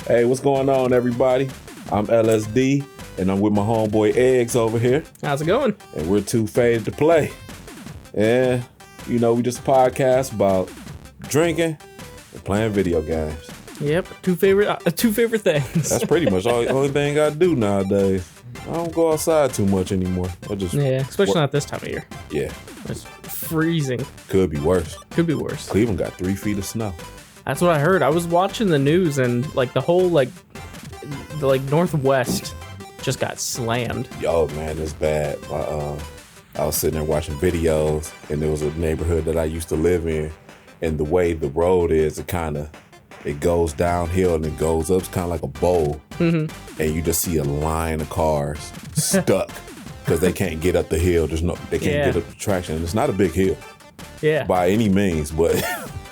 Hey, what's going on, everybody? I'm LSD, and I'm with my homeboy Eggs over here. How's it going? And we're too faded to play. And, we just a podcast about drinking and playing video games. Yep, two favorite things. That's pretty much the only thing I do nowadays. I don't go outside too much anymore. Especially not this time of year. Yeah. It's freezing. Could be worse. Cleveland got 3 feet of snow. That's what I heard. I was watching the news and the whole the Northwest just got slammed. Yo, man, it's bad. I was sitting there watching videos, and there was a neighborhood that I used to live in, and the way the road is, it goes downhill and it goes up. It's kind of like a bowl, and you just see a line of cars stuck because they can't get up the hill. They can't get up the traction. And it's not a big hill, by any means, but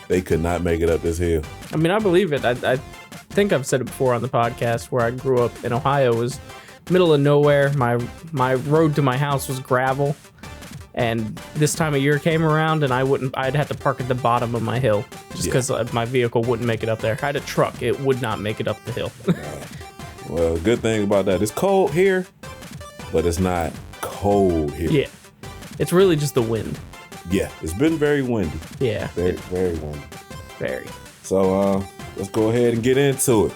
they could not make it up this hill. I mean, I believe it. I think I've said it before on the podcast. Where I grew up in Ohio was middle of nowhere. My road to my house was gravel. And this time of year came around, and I'd have to park at the bottom of my hill just because my vehicle wouldn't make it up there. I had a truck, it would not make it up the hill. Well, good thing about that, it's cold here, but it's not cold here. Yeah, it's really just the wind. Yeah, it's been very windy. Yeah. Very windy. Very. So, let's go ahead and get into it.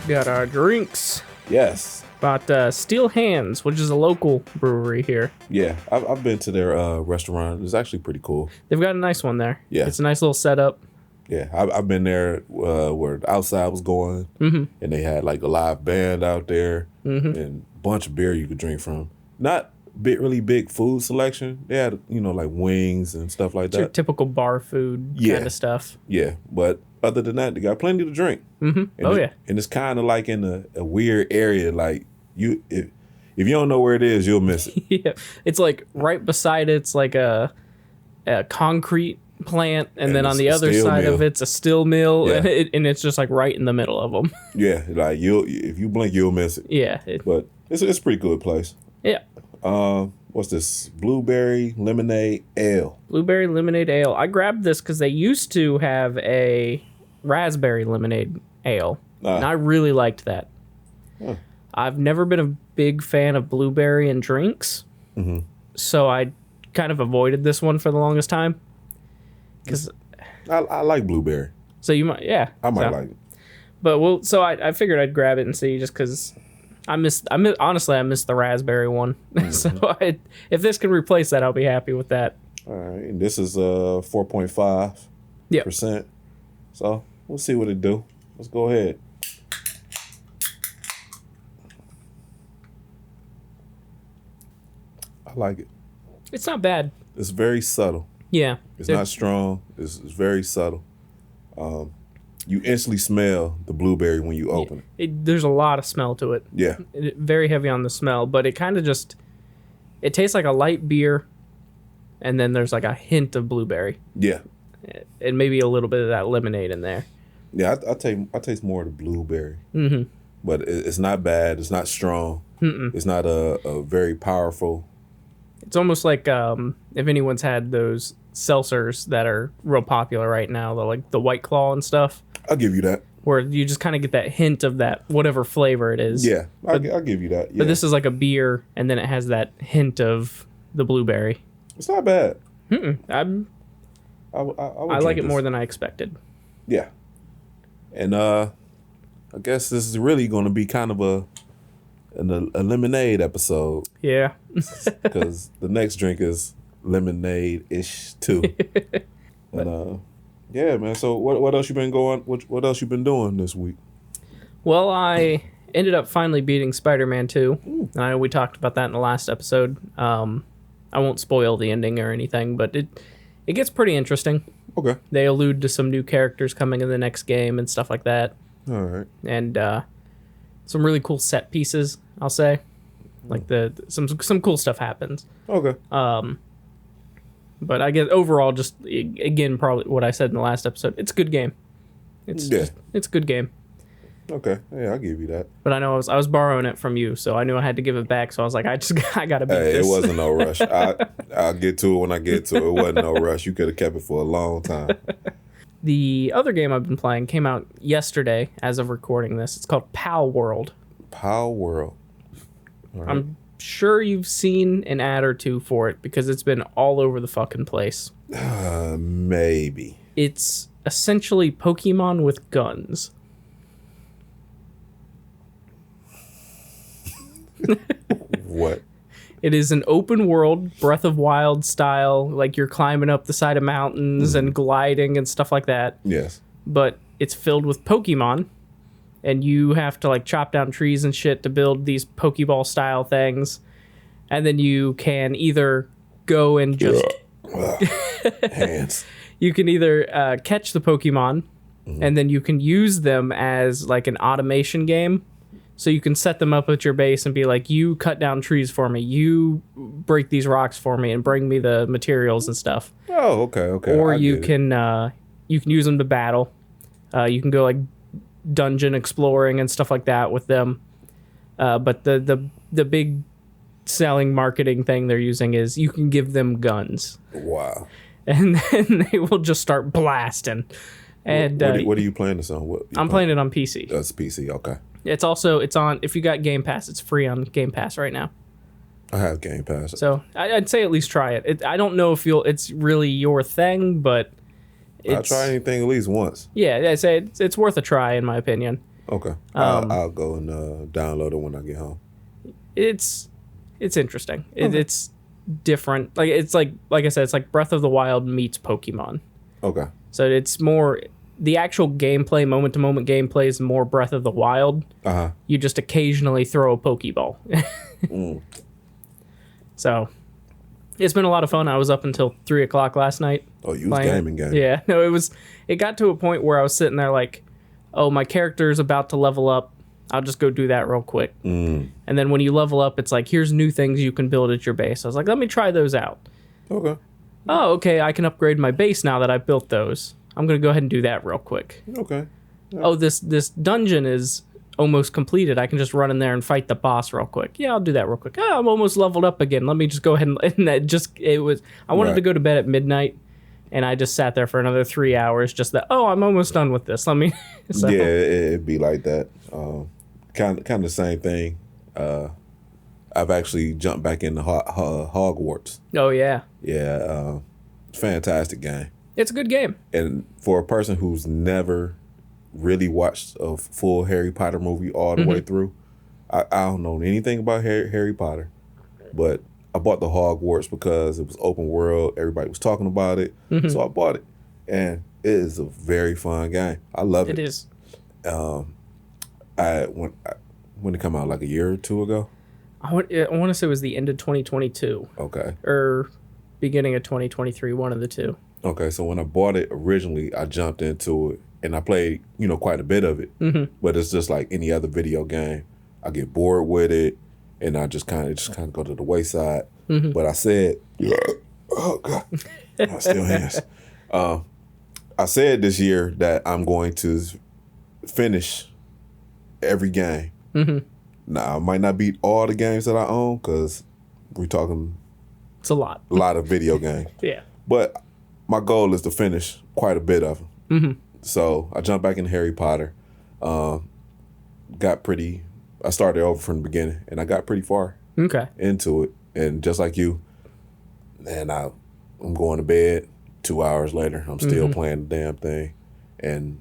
Got our drinks. Yes. About Steel Hands, which is a local brewery here. Yeah, I've been to their restaurant. It's actually pretty cool. They've got a nice one there. Yeah. It's a nice little setup. Yeah, I've been there where the outside was going, and they had a live band out there, and a bunch of beer you could drink from. Not really big food selection. They had, wings and stuff like that. Your typical bar food kind of stuff. Yeah, but other than that, they got plenty to drink. Mm-hmm. And it's kind of like in a weird area, if you don't know where it is, you'll miss it. Yeah, it's right beside it's a concrete plant, and then on the other side of it's a steel mill, and it's just right in the middle of them. Yeah, if you blink, you'll miss it. Yeah, but it's a pretty good place. Yeah. What's this? Blueberry Lemonade Ale. Blueberry Lemonade Ale. I grabbed this because they used to have a Raspberry Lemonade Ale, and I really liked that. Huh. I've never been a big fan of blueberry in drinks, so I kind of avoided this one for the longest time. Because I like blueberry. So you might, I might like it. But I figured I'd grab it and see, just because I miss the raspberry one. So if this can replace that, I'll be happy with that. All right, and this is 4.5%. So we'll see what it do. Let's go ahead. I like it. It's not bad. It's very subtle. Yeah. It's not strong. It's very subtle. You instantly smell the blueberry when you open it. There's a lot of smell to it. Yeah. Very heavy on the smell, but it kind of it tastes like a light beer, and then there's a hint of blueberry. Yeah. And maybe a little bit of that lemonade in there. Yeah, I taste more of the blueberry. Mm-hmm. But it's not bad. It's not strong. Mm-mm. It's not a very powerful. It's almost like if anyone's had those seltzers that are real popular right now, the White Claw and stuff. I'll give you that. Where you just kind of get that hint of that whatever flavor it is. Yeah, I'll give you that. Yeah. But this is like a beer, and then it has that hint of the blueberry. It's not bad. I like it more than I expected. Yeah. And I guess this is really going to be kind of a lemonade episode. Yeah. Because the next drink is lemonade-ish too. And yeah, man. So what else you been what else you been doing this week? Well, I ended up finally beating Spider-Man 2. And I know we talked about that in the last episode. I won't spoil the ending or anything, but it gets pretty interesting. Okay. They allude to some new characters coming in the next game and stuff like that. All right. And some really cool set pieces, I'll say. Some cool stuff happens. Okay. But I guess overall, just again, probably what I said in the last episode. It's a good game. It's a good game. Okay, yeah, I'll give you that. But I know I was borrowing it from you, so I knew I had to give it back. So I was like, I gotta beat this. It wasn't no rush. I'll get to it when I get to it. It wasn't no rush. You could have kept it for a long time. The other game I've been playing came out yesterday as of recording this. It's called Pal World. Pal World. All right. I'm sure you've seen an ad or two for it because it's been all over the fucking place. Maybe. It's essentially Pokemon with guns. What? It is an open world, Breath of Wild style, like you're climbing up the side of mountains and gliding and stuff like that. Yes. But it's filled with Pokemon, and you have to like chop down trees and shit to build these Pokeball style things. And then you can either go and just hands. You can either catch the Pokemon, and then you can use them as like an automation game. So you can set them up at your base and be like, you cut down trees for me, you break these rocks for me, and bring me the materials and stuff. Oh, okay. Or you can use them to battle. You can go like dungeon exploring and stuff like that with them. But the big selling marketing thing they're using is you can give them guns. Wow. And then they will just start blasting. And what are you playing this on? I'm playing it on PC. That's PC, okay. It's on, if you got Game Pass, it's free on Game Pass right now. I have Game Pass. So I'd say at least try it. I don't know if it's really your thing, but I'll try anything at least once. Yeah, I'd say it's worth a try in my opinion. Okay. I'll go and download it when I get home. It's interesting. It's different. Like it's like I said, it's like Breath of the Wild meets Pokemon. Okay. So it's more, the actual gameplay, moment to moment gameplay is more Breath of the Wild. You just occasionally throw a Pokeball. So it's been a lot of fun. I was up until 3:00 last night. Oh, you was gaming. Yeah, no, it got to a point where I was sitting there like, oh, my character's about to level up. I'll just go do that real quick. And then when you level up, it's like, here's new things you can build at your base. I was like, let me try those out. Okay. Oh, okay, I can upgrade my base now that I've built those. I'm going to go ahead and do that real quick. Okay. Yeah. Oh, this dungeon is almost completed. I can just run in there and fight the boss real quick. Yeah, I'll do that real quick. Oh, I'm almost leveled up again. Let me just go ahead and I wanted to go to bed at midnight, and I just sat there for another 3 hours just that, oh, I'm almost done with this. Let me... So. Yeah, it'd be like that. Kind of the same thing. I've actually jumped back into Hogwarts. Oh, yeah. Yeah, fantastic game. It's a good game. And for a person who's never really watched a full Harry Potter movie all the way through, I don't know anything about Harry Potter, but I bought the Hogwarts because it was open world. Everybody was talking about it, so I bought it. And it is a very fun game. I love it. It is. When it come out, like a year or two ago? I want to say it was the end of 2022. Okay. Or beginning of 2023, one of the two. Okay, so when I bought it originally, I jumped into it, and I played, quite a bit of it. But it's just like any other video game. I get bored with it, and I just kind of go to the wayside. But I said, oh God, I still hands. I said this year that I'm going to finish every game. Now, I might not beat all the games that I own because we're talking. It's a lot. A lot of video games. Yeah. But my goal is to finish quite a bit of them. So I jumped back in Harry Potter. I started over from the beginning, and I got pretty far into it. And just like you, and I'm going to bed 2 hours later. I'm still playing the damn thing. And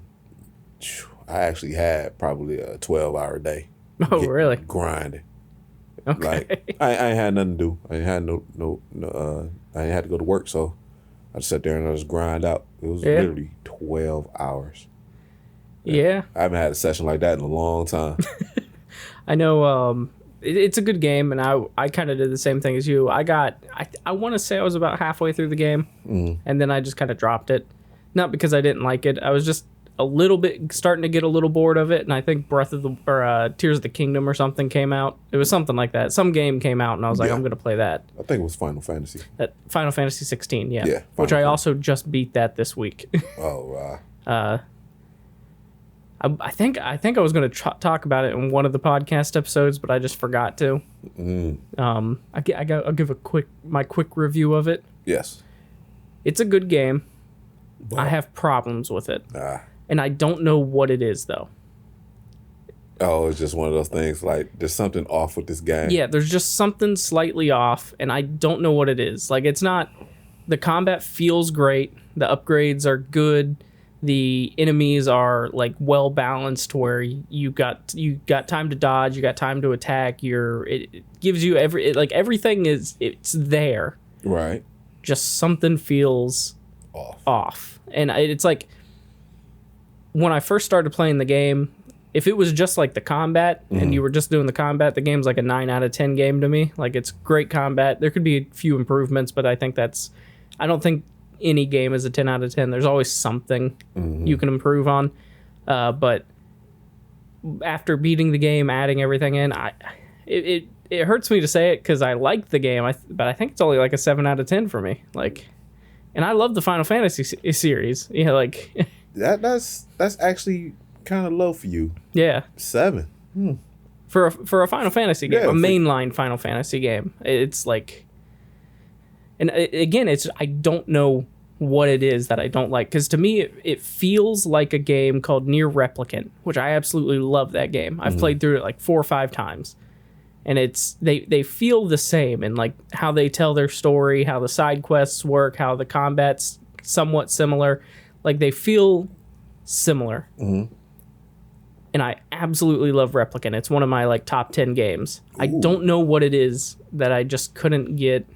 I actually had probably a 12-hour day. Oh, really? Grinding. Okay. Like, I ain't had nothing to do. I ain't had I ain't had to go to work, so I just sat there and I just grind out. It was literally 12 hours. Yeah. I haven't had a session like that in a long time. I know it's a good game, and I kind of did the same thing as you. I want to say I was about halfway through the game, and then I just kind of dropped it. Not because I didn't like it. I was just a little bit starting to get a little bored of it, and I think Tears of the Kingdom or something came out. It was something like that. Some game came out, and I was like, I'm going to play that. I think it was Final Fantasy. Final Fantasy 16, yeah. Yeah. Which I also just beat that this week. Oh, wow. I think I was going to talk about it in one of the podcast episodes, but I just forgot to. I'll give my quick review of it. Yes. It's a good game. I have problems with it. Ah. And I don't know what it is, though. Oh, it's just one of those things like there's something off with this game. Yeah, there's just something slightly off, and I don't know what it is. Like, it's not... The combat feels great. The upgrades are good. The enemies are, like, well-balanced where you got time to dodge, you got time to attack. It gives you everything is... It's there. Right. Just something feels off. And it's like... When I first started playing the game... If it was just like the combat and you were just doing the combat, the game's like a 9 out of 10 game to me. Like, it's great combat. There could be a few improvements, but I don't think any game is a 10 out of 10. There's always something you can improve on. But after beating the game, adding everything in, it hurts me to say it because I like the game, but I think it's only like a 7 out of 10 for me. Like, and I love the Final Fantasy series. Yeah, like that's actually kind of low for you. Yeah, 7 for a Final Fantasy game, Yeah, a mainline Final Fantasy game. It's like, and again, I don't know what it is that I don't like, because to me it feels like a game called Near Replicant, which I absolutely love that game. I've played through it like 4 or 5 times, and they feel the same, and like how they tell their story, how the side quests work, how the combat's somewhat similar. Like, they feel similar. And I absolutely love Replicant. It's one of my like top 10 games. Ooh. I don't know what it is that I just couldn't get.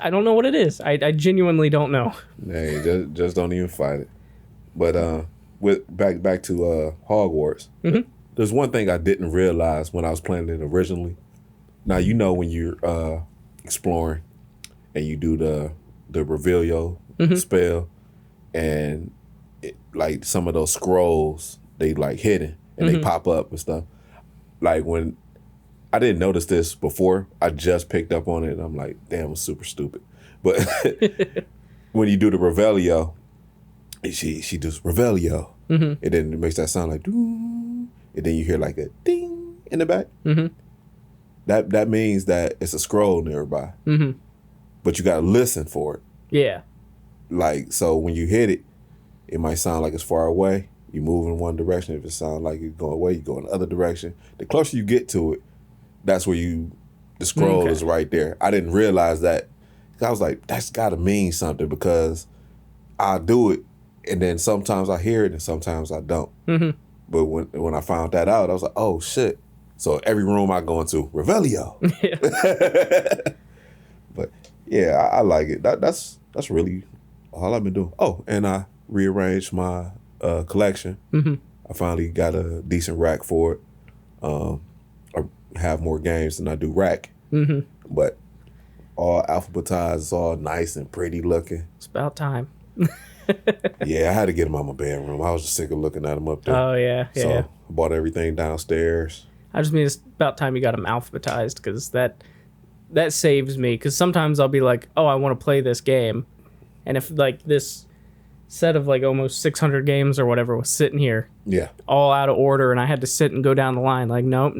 I don't know what it is. I genuinely don't know. Hey, just don't even fight it. But with back to Hogwarts. There's one thing I didn't realize when I was playing it originally. Now, you know, when you're exploring and you do the Revelio spell, and like some of those scrolls, they like hidden and they pop up and stuff. Like, when I didn't notice this before, I just picked up on it and I'm like, damn, I'm super stupid. But when you do the Revelio, she does Revelio, and then it makes that sound like doo, and then you hear like a ding in the back. That means that it's a scroll nearby. But you gotta listen for it. Yeah. Like, so when you hit it, it might sound like it's far away. You move in one direction. If it sounds like you're going away, you go in the other direction. The closer you get to it, that's where the scroll is right there. I didn't realize that. I was like, that's got to mean something, because I do it, and then sometimes I hear it, and sometimes I don't. But when I found that out, I was like, oh, shit. So every room I go into, Revelio. But, yeah, I like it. That's really all I've been doing. Oh, and I rearranged my collection. I finally got a decent rack for it. I have more games than I do rack. But all alphabetized, it's all nice and pretty looking. It's about time. Yeah, I had to get them out of my bedroom. I was just sick of looking at them up there. Oh, yeah. So I bought everything downstairs. I just mean it's about time you got them alphabetized, because that saves me. Because sometimes I'll be like, oh, I want to play this game. And if like this set of like almost 600 games or whatever was sitting here, all out of order, and I had to sit and go down the line like, nope,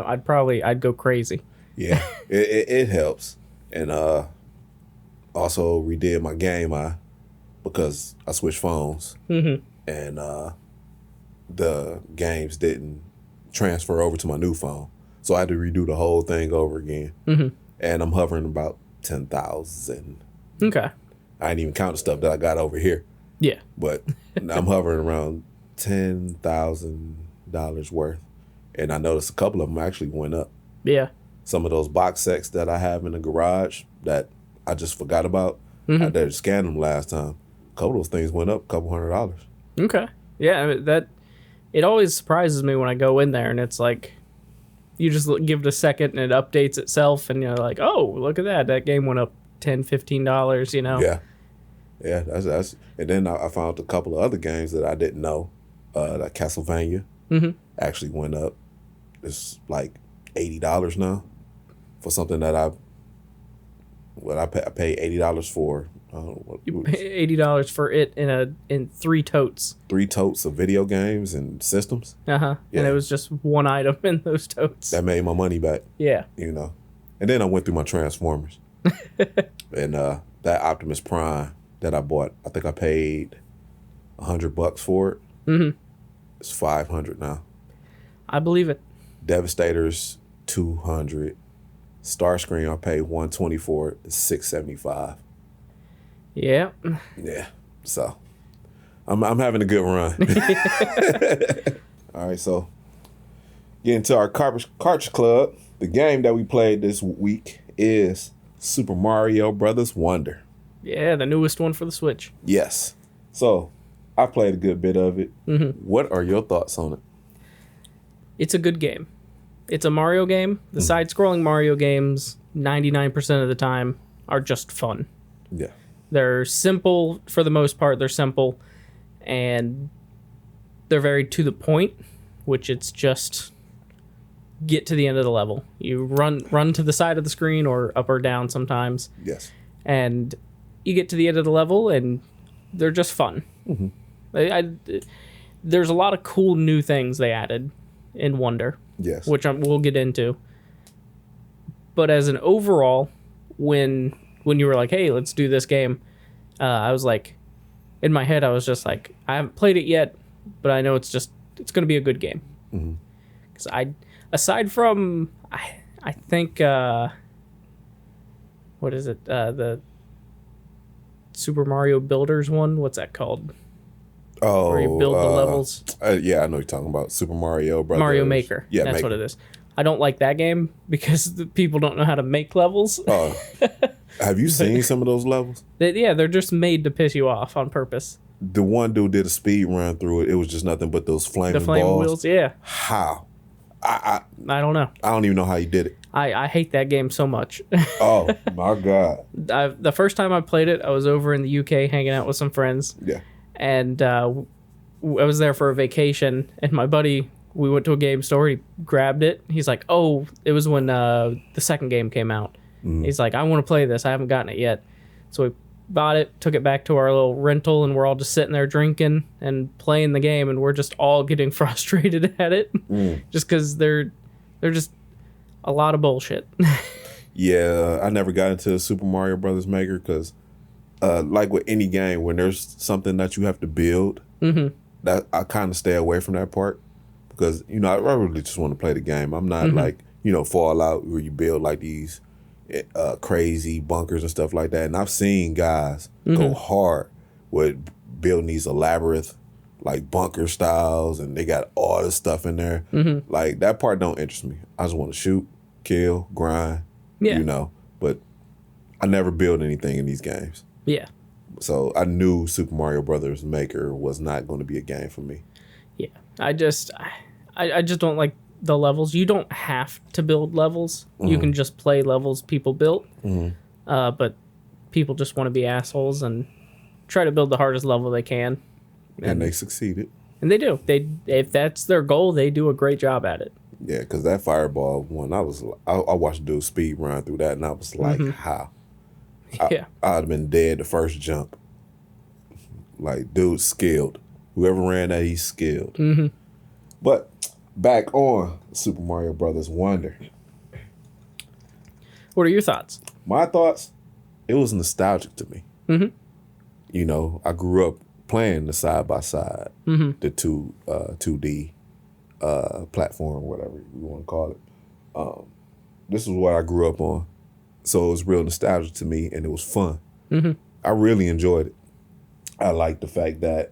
I'd go crazy. Yeah, it helps. And also redid my game because I switched phones, and the games didn't transfer over to my new phone, so I had to redo the whole thing over again. And I'm hovering about 10,000. Okay. I ain't even count the stuff that I got over here. Yeah. But I'm hovering around $10,000 worth. And I noticed a couple of them actually went up. Yeah. Some of those box sets that I have in the garage that I just forgot about, I did scan them last time. A couple of those things went up $200. Okay. Yeah, I mean, it always surprises me when I go in there and it's like, you just give it a second and it updates itself, and you're like, oh, look at that. That game went up $10, $15, you know? Yeah. Yeah, that's and then I found a couple of other games that I didn't know. That Castlevania actually went up. It's like $80 now for something that I paid $80 for. You pay $80 for it in 3 totes. 3 totes of video games and systems. Yeah. And it was just one item in those totes. That made my money back. Yeah. You know. And then I went through my Transformers. And that Optimus Prime, that I bought. I think I paid $100 for it. Mm-hmm. It's $500 now. I believe it. Devastator's $200. Starscream I paid $120 for it. It's $675. Yeah. Yeah. So I'm having a good run. All right, so getting to our Cartridge Club. The game that we played this week is Super Mario Brothers Wonder. Yeah, the newest one for the Switch. Yes. So I played a good bit of it. Mm-hmm. What are your thoughts on it? It's a good game. It's a Mario game. The side-scrolling Mario games, 99% of the time, are just fun. Yeah. They're simple for the most part. They're simple, and they're very to the point, which it's just get to the end of the level. You run to the side of the screen or up or down sometimes. Yes. And you get to the end of the level, and they're just fun. Mm-hmm. There's a lot of cool new things they added in Wonder. Yes. Which we'll get into. But as an overall, when you were like, hey, let's do this game, I was like, in my head, I was just like, I haven't played it yet, but I know it's going to be a good game. Because aside from, I think, what is it? The Super Mario Builders one? What's that called? Oh, where you build the levels. Yeah, I know you're talking about Super Mario Brothers. Mario Maker. Yeah, that's Maker. what it is. I don't like that game because the people don't know how to make levels. Oh, have you seen some of those levels? They're just made to piss you off on purpose. The one dude did a speed run through it. It was just nothing but those flaming The flame balls. wheels, yeah. How? I don't know. I don't even know how he did it. I hate that game so much. Oh my god! The first time I played it, I was over in the UK hanging out with some friends. Yeah. And I was there for a vacation, and my buddy, we went to a game store. He grabbed it. He's like, "Oh, it was when the second game came out." He's like, "I want to play this. I haven't gotten it yet." So we bought it, took it back to our little rental, and we're all just sitting there drinking and playing the game, and we're just all getting frustrated at it, just because they're just a lot of bullshit. Yeah, I never got into Super Mario Brothers Maker because, like with any game, when there's something that you have to build, that I kind of stay away from that part because I really just want to play the game. I'm not like Fallout where you build like these crazy bunkers and stuff like that. And I've seen guys go hard with building these elaborate like bunker styles, and they got all this stuff in there. Like that part don't interest me. I just want to shoot, kill, grind. Yeah. But I never build anything in these games. Yeah. So I knew Super Mario Brothers Maker was not going to be a game for me. Yeah. I just don't like the levels. You don't have to build levels. You can just play levels people built. But people just want to be assholes and try to build the hardest level they can. And they succeeded. And they do. If that's their goal, they do a great job at it. Yeah, because that Fireball one, I watched dude speed run through that, and I was like, how? Yeah. I'd have been dead the first jump. Like, dude's skilled. Whoever ran that, he's skilled. But back on Super Mario Brothers Wonder. What are your thoughts? My thoughts, it was nostalgic to me. I grew up playing the side-by-side, the 2D platform, whatever you want to call it. This is what I grew up on. So it was real nostalgic to me, and it was fun. I really enjoyed it. I liked the fact that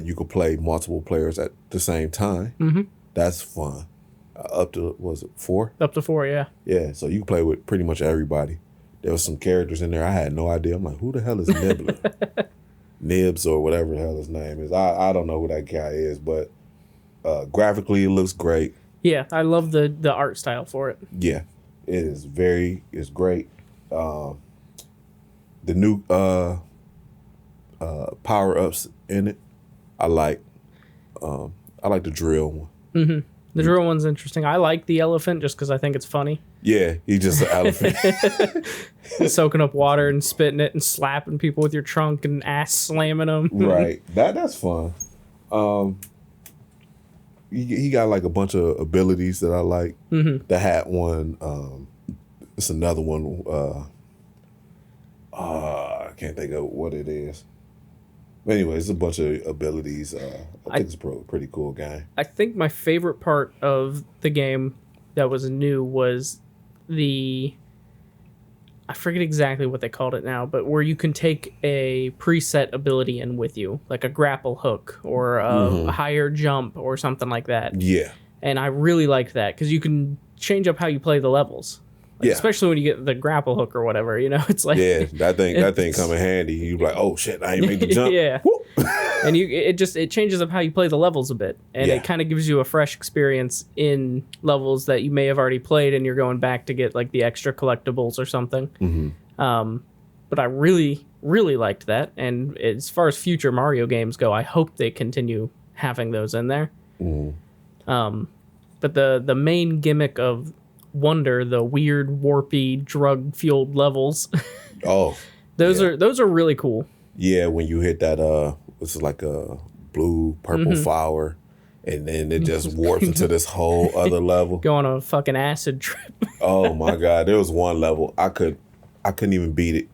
you could play multiple players at the same time. That's fun. Up to, was it 4? Up to 4, yeah. Yeah, so you can play with pretty much everybody. There was some characters in there I had no idea. I'm like, who the hell is Nibbler? Nibs or whatever the hell his name is. I don't know who that guy is, but graphically it looks great. Yeah, I love the art style for it. Yeah, it's great. The new power-ups in it, I like the drill one. The drill one's interesting. I like the elephant just because I think it's funny. Yeah, he's just an elephant. Soaking up water and spitting it and slapping people with your trunk and ass slamming them. Right. That's fun. He got like a bunch of abilities that I like. The hat one. It's another one. can't think of what it is. But anyway, it's a bunch of abilities. I think it's a pretty cool game. I think my favorite part of the game that was new was I forget exactly what they called it now, but where you can take a preset ability in with you, like a grapple hook or a higher jump or something like that. Yeah. And I really liked that because you can change up how you play the levels. Like, especially when you get the grapple hook or whatever, it's like that thing come in handy. You like, oh shit, I ain't make the jump. Yeah, and it changes up how you play the levels a bit, and it kind of gives you a fresh experience in levels that you may have already played, and you're going back to get like the extra collectibles or something. But I really liked that, and as far as future Mario games go, I hope they continue having those in there. But the main gimmick of Wonder, the weird, warpy, drug-fueled levels. Those are really cool. Yeah, when you hit that it's like a blue, purple flower, and then it just warps into this whole other level. Go on a fucking acid trip. Oh my god, there was one level I couldn't even beat it.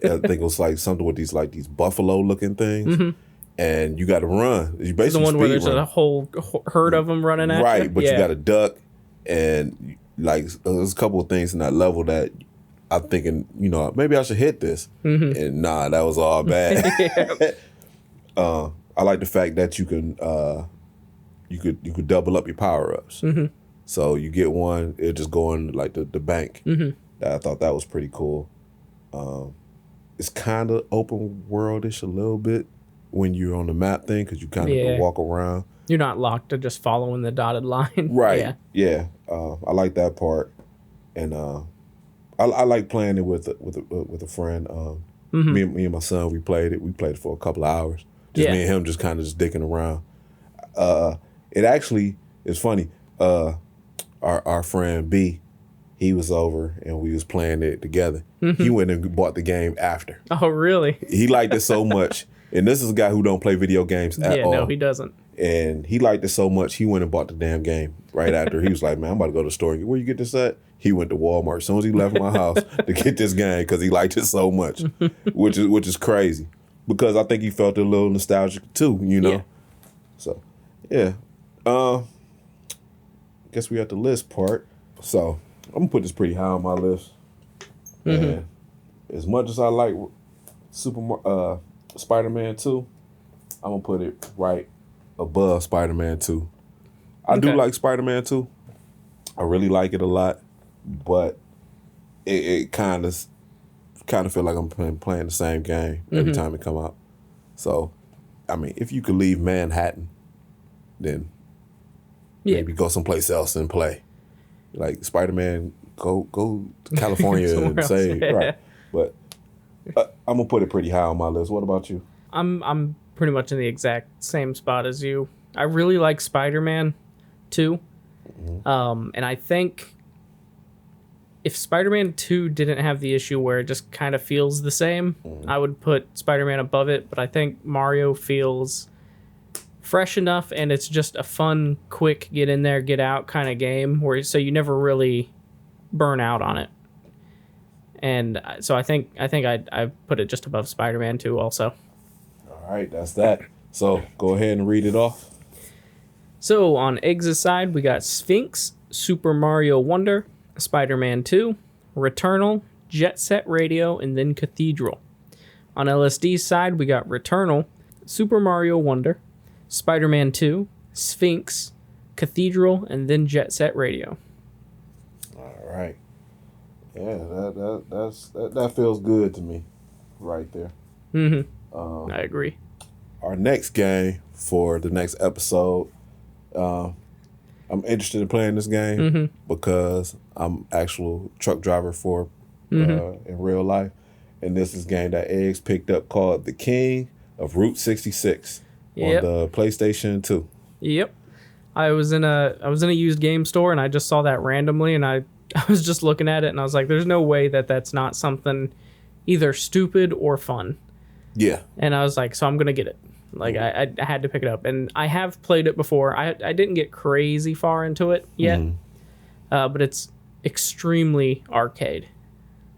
I think it was like something with these buffalo looking things. And you got to run. You basically the one where there's run. a whole herd of them running at you. Right, but you got to duck, and like there's a couple of things in that level that I'm thinking, maybe I should hit this, and nah, that was all bad. I like the fact that you can you could double up your power ups. So you get one, it just go in like the bank. I thought that was pretty cool. It's kind of open worldish a little bit when you're on the map thing because you kind of can walk around. You're not locked to just following the dotted line. Right. Yeah. I like that part, and I like playing it with a friend. Me and my son, we played it for a couple of hours. Just me and him, just kind of just dicking around. It actually is funny. Our friend B, he was over and we was playing it together. He went and bought the game after. Oh, really? He liked it so much, and this is a guy who don't play video games at all. Yeah, no, he doesn't. And he liked it so much, he went and bought the damn game right after. He was like, man, I'm about to go to the store. Where you get this at? He went to Walmart as soon as he left my house to get this game because he liked it so much, which is crazy because I think he felt a little nostalgic too, Yeah. So, yeah. Guess we at the list part. So, I'm going to put this pretty high on my list. And as much as I like Spider-Man 2, I'm going to put it right above Spider-Man 2. I do like Spider-Man 2. I really like it a lot, but it kind of feel like I'm playing the same game every time it come out. So, I mean, if you could leave Manhattan, then maybe go someplace else and play. Like Spider-Man, go to California and say right. But I'm gonna put it pretty high on my list. What about you? I'm pretty much in the exact same spot as you. I really like Spider-Man 2. And I think if Spider-Man 2 didn't have the issue where it just kind of feels the same, I would put Spider-Man above it. But I think Mario feels fresh enough, and it's just a fun, quick, get in there, get out kind of game, so you never really burn out on it. And so I think I put it just above Spider-Man 2 also. All right, that's that. So go ahead and read it off. So on Eggs' side, we got Sphinx, Super Mario Wonder, Spider-Man 2, Returnal, Jet Set Radio, and then Cathedral. On LSD's side, we got Returnal, Super Mario Wonder, Spider-Man 2, Sphinx, Cathedral, and then Jet Set Radio. All right. Yeah, that feels good to me right there. I agree. Our next game for the next episode, I'm interested in playing this game because I'm actual truck driver for in real life, and this is a game that Eggs picked up called The King of Route 66 on the PlayStation 2. Yep. I was in a used game store and I just saw that randomly, and I was just looking at it and I was like, there's no way that's not something either stupid or fun. Yeah. And I was like, so I'm gonna get it. Like I had to pick it up, and I have played it before. I didn't get crazy far into it yet, but it's extremely arcade.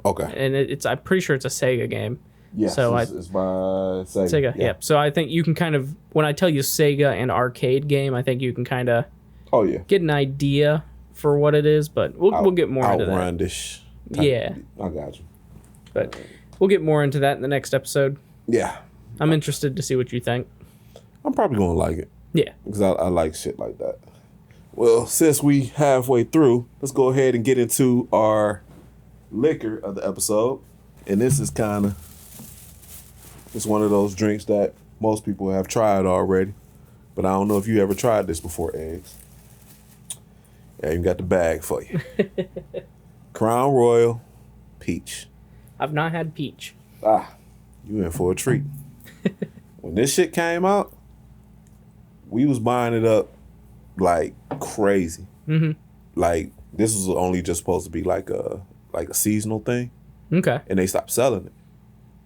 Okay. And I'm pretty sure it's a Sega game. Yes, so it's by Sega. Sega. Yeah. So I think you can kind of, when I tell you Sega and arcade game, I think you can kind of get an idea for what it is. But we'll get more into that. Outrun-ish. Yeah. I got you. But we'll get more into that in the next episode. Yeah. I'm interested to see what you think. I'm probably gonna like it. Yeah. Because I like shit like that. Well, since we halfway through, let's go ahead and get into our liquor of the episode. And this is it's one of those drinks that most people have tried already. But I don't know if you ever tried this before, Eggs. Yeah, you got the bag for you. Crown Royal Peach. I've not had peach. You in for a treat. When this shit came out, we was buying it up like crazy. Mm-hmm. Like, this was only just supposed to be like a seasonal thing. Okay. And they stopped selling it.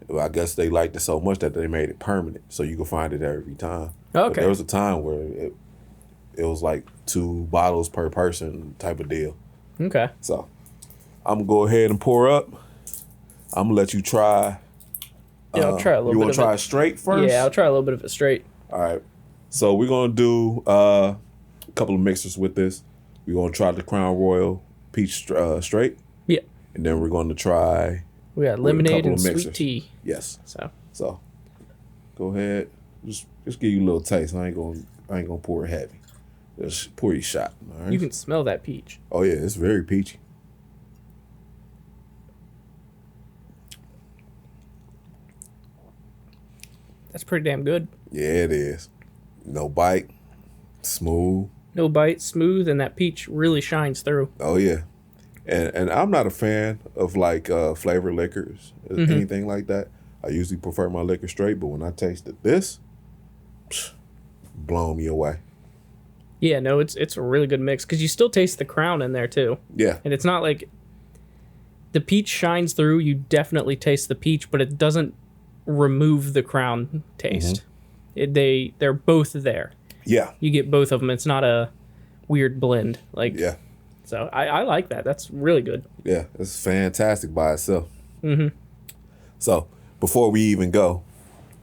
Well, I guess they liked it so much that they made it permanent, so you can find it every time. Okay. But there was a time where it was like 2 bottles per person type of deal. Okay. So I'm gonna go ahead and pour up. I'm gonna let you try. Yeah, I'll try a little bit of it. You want to try it straight first? Yeah, I'll try a little bit of it straight. All right. So we're gonna do a couple of mixers with this. We're gonna try the Crown Royal Peach straight. Yeah. And then we're gonna try. We got lemonade and sweet tea. Yes. So go ahead. Just give you a little taste. I ain't gonna pour it heavy. Just pour your shot. All right. You can smell that peach. Oh yeah, it's very peachy. That's pretty damn good. Yeah, it is. No bite. Smooth. No bite, smooth, and that peach really shines through. Oh yeah. And I'm not a fan of like flavored liquors, anything like that. I usually prefer my liquor straight, but when I tasted this, blown me away. Yeah, no, it's a really good mix because you still taste the Crown in there too. Yeah. And it's not like the peach shines through. You definitely taste the peach, but it doesn't remove the Crown taste. They're both there. Yeah. You get both of them. It's not a weird blend. Yeah. So I like that. That's really good. Yeah, it's fantastic by itself. Mm-hmm. So before we even go,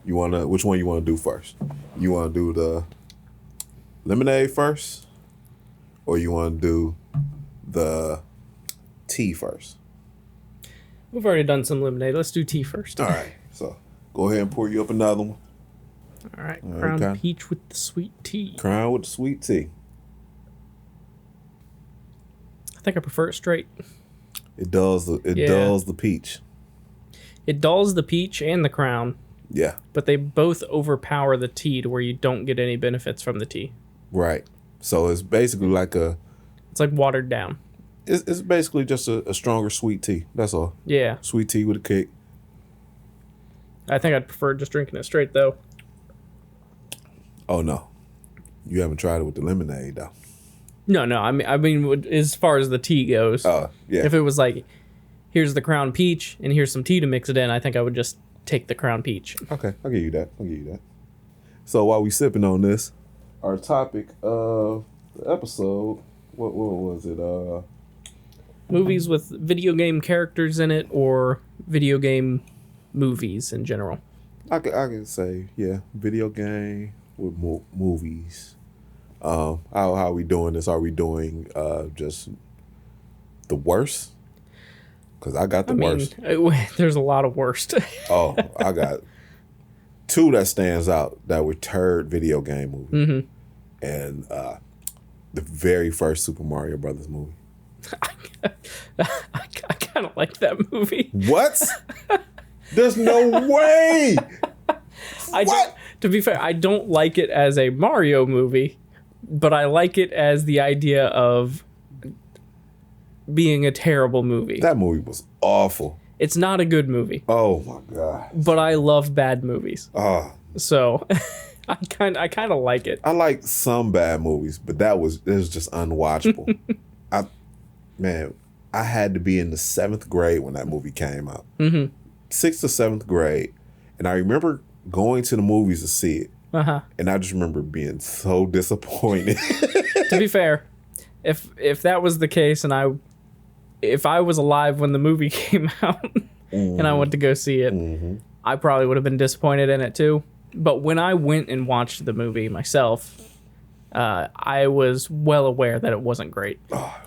which one you wanna do first? You wanna do the lemonade first, or you wanna do the tea first? We've already done some lemonade. Let's do tea first. All right. So go ahead and pour you up another one. All right. Crown peach with the sweet tea. Crown with the sweet tea. I think I prefer it straight. It dulls the peach. It dulls the peach and the Crown. Yeah. But they both overpower the tea to where you don't get any benefits from the tea. Right. So it's basically like it's like watered down. It's basically just a stronger sweet tea. That's all. Yeah. Sweet tea with a kick. I think I'd prefer just drinking it straight though. Oh no. You haven't tried it with the lemonade though. No. I mean, as far as the tea goes. Oh, yeah. If it was like, here's the Crown Peach and here's some tea to mix it in, I think I would just take the Crown Peach. Okay, I'll give you that. So while we sipping on this, our topic of the episode, what was it? Movies with video game characters in it, or video game movies in general. I could say, yeah, video game with movies. How are we doing this? Are we doing just the worst? Because I got the worst. There's a lot of worst. Oh, I got 2 that stands out that were turd video game movies. Mm-hmm. And the very first Super Mario Brothers movie. I kind of like that movie. What? There's no way. To be fair, I don't like it as a Mario movie, but I like it as the idea of being a terrible movie. That movie was awful. It's not a good movie. Oh my god. But I love bad movies. Oh. So I kind of like it. I like some bad movies, but it was just unwatchable. I had to be in the 7th grade when that movie came out. Mm-hmm. 6th or 7th grade, and I remember going to the movies to see it. Uh-huh. And I just remember being so disappointed. To be fair, if that was the case, and if I was alive when the movie came out, and I went to go see it, I probably would have been disappointed in it too. But when I went and watched the movie myself, I was well aware that it wasn't great.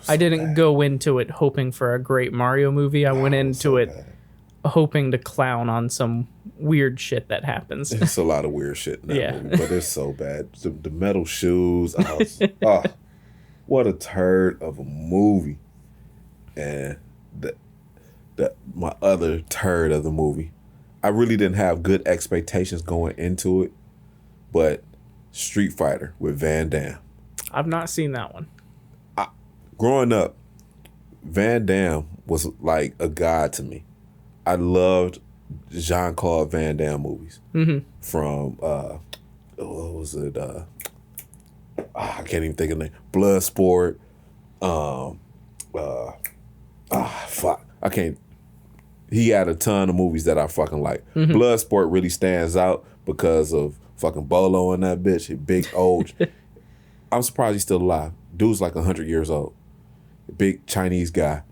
I didn't go into it hoping for a great Mario movie. I went into it hoping to clown on some weird shit that happens. It's a lot of weird shit in that movie, but it's so bad. The metal shoes. What a turd of a movie. And my other turd of the movie. I really didn't have good expectations going into it, but Street Fighter with Van Damme. I've not seen that one. Growing up, Van Damme was like a god to me. I loved Jean-Claude Van Damme movies. From, what was it? I can't even think of the name. Bloodsport. Fuck. I can't. He had a ton of movies that I fucking like. Bloodsport really stands out because of fucking Bolo and that bitch, big old. I'm surprised he's still alive. Dude's like 100 years old. Big Chinese guy.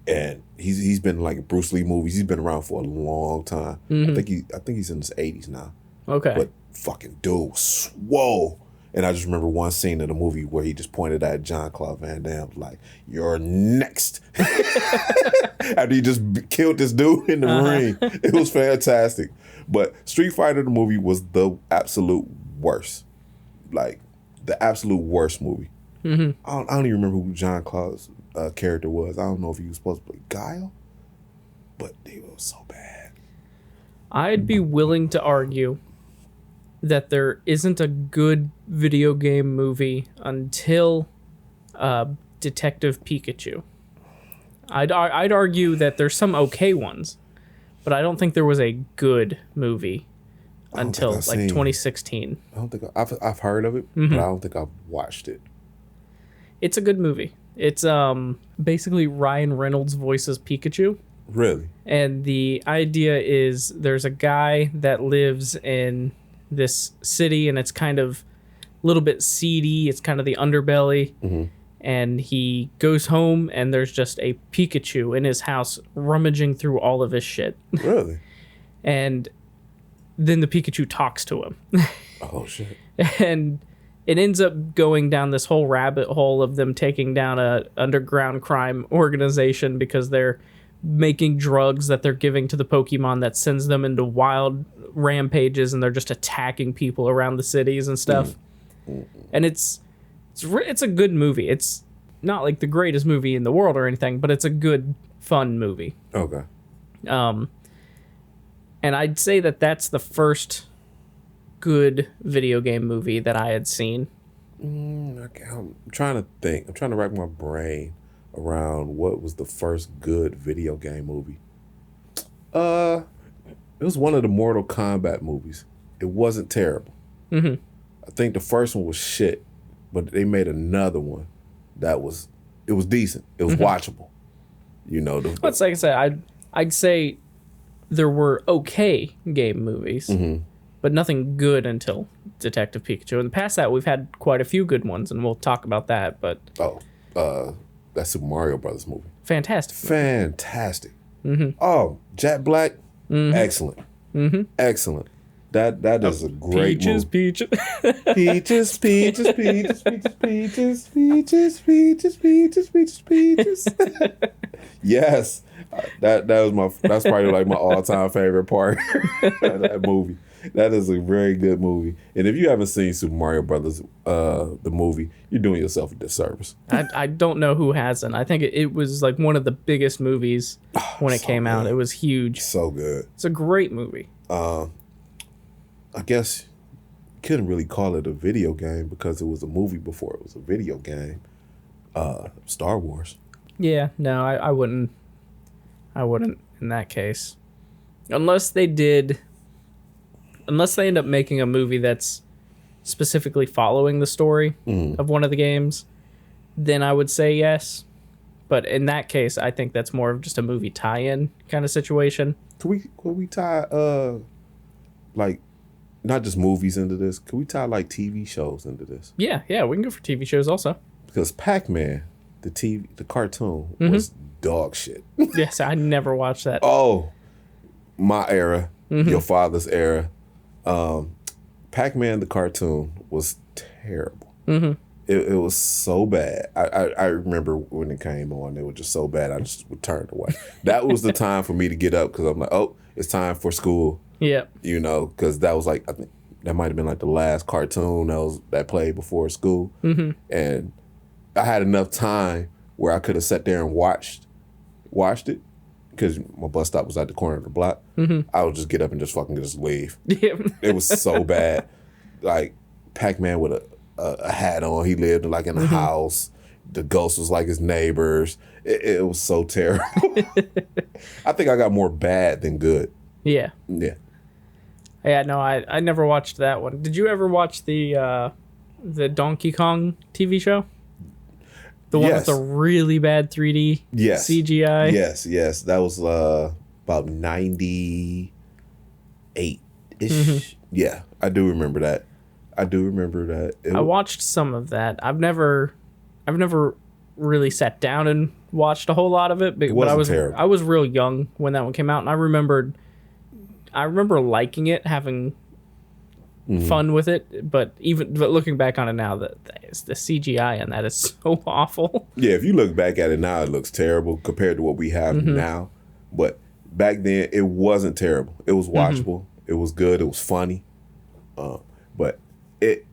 And he's been like Bruce Lee movies. He's been around for a long time. I think he's in his 80s now. Okay. But fucking dude was swole. And I just remember one scene in the movie where he just pointed at Jean-Claude Van Damme like, "You're next." After he just killed this dude in the ring. It was fantastic. But Street Fighter, the movie, was the absolute worst. Like, the absolute worst movie. I don't even remember who Jean-Claude's character was. I don't know if he was supposed to play Guile. But it was so bad. I'd be willing to argue that there isn't a good video game movie until Detective Pikachu. I'd argue that there's some okay ones, but I don't think there was a good movie until like 2016. I don't think I've heard of it, but I don't think I've watched it. It's a good movie. It's basically Ryan Reynolds voices Pikachu. Really? And the idea is there's a guy that lives in this city, and it's kind of a little bit seedy. It's kind of the underbelly. And he goes home, and there's just a Pikachu in his house rummaging through all of his shit. Really? And then the Pikachu talks to him. Oh, shit. And it ends up going down this whole rabbit hole of them taking down a underground crime organization because they're making drugs that they're giving to the Pokemon that sends them into wild rampages, and they're just attacking people around the cities and stuff. And it's a good movie. It's not like the greatest movie in the world or anything, but it's a good, fun movie. Okay. And I'd say that that's the first good video game movie that I had seen. I'm trying to think. I'm trying to rack my brain around what was the first good video game movie. It was one of the Mortal Kombat movies. It wasn't terrible. I think the first one was shit, but they made another one that was decent. It was watchable. You know, like I said, I'd say there were okay game movies, but nothing good until Detective Pikachu. And past that, we've had quite a few good ones, and we'll talk about that. But that Super Mario Brothers movie. Fantastic. Oh, Jack Black, excellent. Excellent. That is a great movie. Peaches. Yes, that's probably like my all-time favorite part of that movie. That is a very good movie. And if you haven't seen Super Mario Brothers, the movie, you're doing yourself a disservice. I don't know who hasn't. I think it was like one of the biggest movies when it came out. It was huge. So good. It's a great movie. I guess you couldn't really call it a video game because it was a movie before it was a video game. Star Wars. Yeah, no, I wouldn't. I wouldn't in that case. Unless they end up making a movie that's specifically following the story of one of the games, then I would say yes. But in that case, I think that's more of just a movie tie-in kind of situation. Could we tie like not just movies into this? Could we tie like TV shows into this? Yeah, we can go for TV shows also. Because Pac-Man, the cartoon was dog shit. Yes, I never watched that. Oh, my era. your father's era. Pac-Man the cartoon was terrible. It was so bad. I remember when it came on, it was just so bad. I just would turn away. That was the time for me to get up because I'm like, oh, it's time for school. Yeah. You know, because that was like, I think that might have been like the last cartoon that played before school. And I had enough time where I could have sat there and watched it because my bus stop was at the corner of the block. I would just get up and just leave. It was so bad. Like Pac-Man with a hat on. He lived like in a house. The ghost was like his neighbors. It was so terrible. I think I got more bad than good. Yeah. Yeah. Yeah, no, I never watched that one. Did you ever watch the Donkey Kong TV show? The one with the really bad 3D CGI? Yes. That was about 98-ish. Yeah, I do remember that. I watched some of that. I've never really sat down and watched a whole lot of it, but terrible. I was real young when that one came out, and I remember liking it, having fun with it, but looking back on it now, the CGI on that is so awful. Yeah, if you look back at it now, it looks terrible compared to what we have now. But back then, it wasn't terrible. It was watchable. It was good. It was funny. But if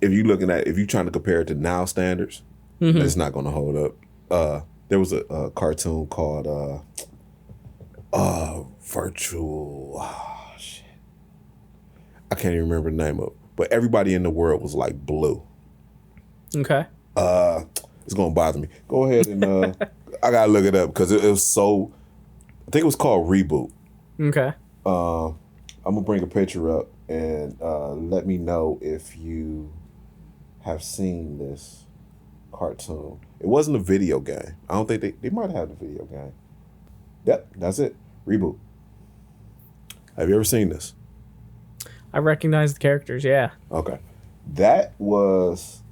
you're trying to compare it to now standards, it's not going to hold up. There was a cartoon called Virtual. Oh, shit. I can't even remember the name of it. But everybody in the world was like blue. Okay. It's going to bother me. Go ahead and I got to look it up because it was so. I think it was called Reboot. Okay. I'm going to bring a picture up and let me know if you have seen this cartoon. It wasn't a video game. I don't think they might have the video game. Yep, that's it. Reboot. Have you ever seen this? I recognize the characters, yeah. Okay. That was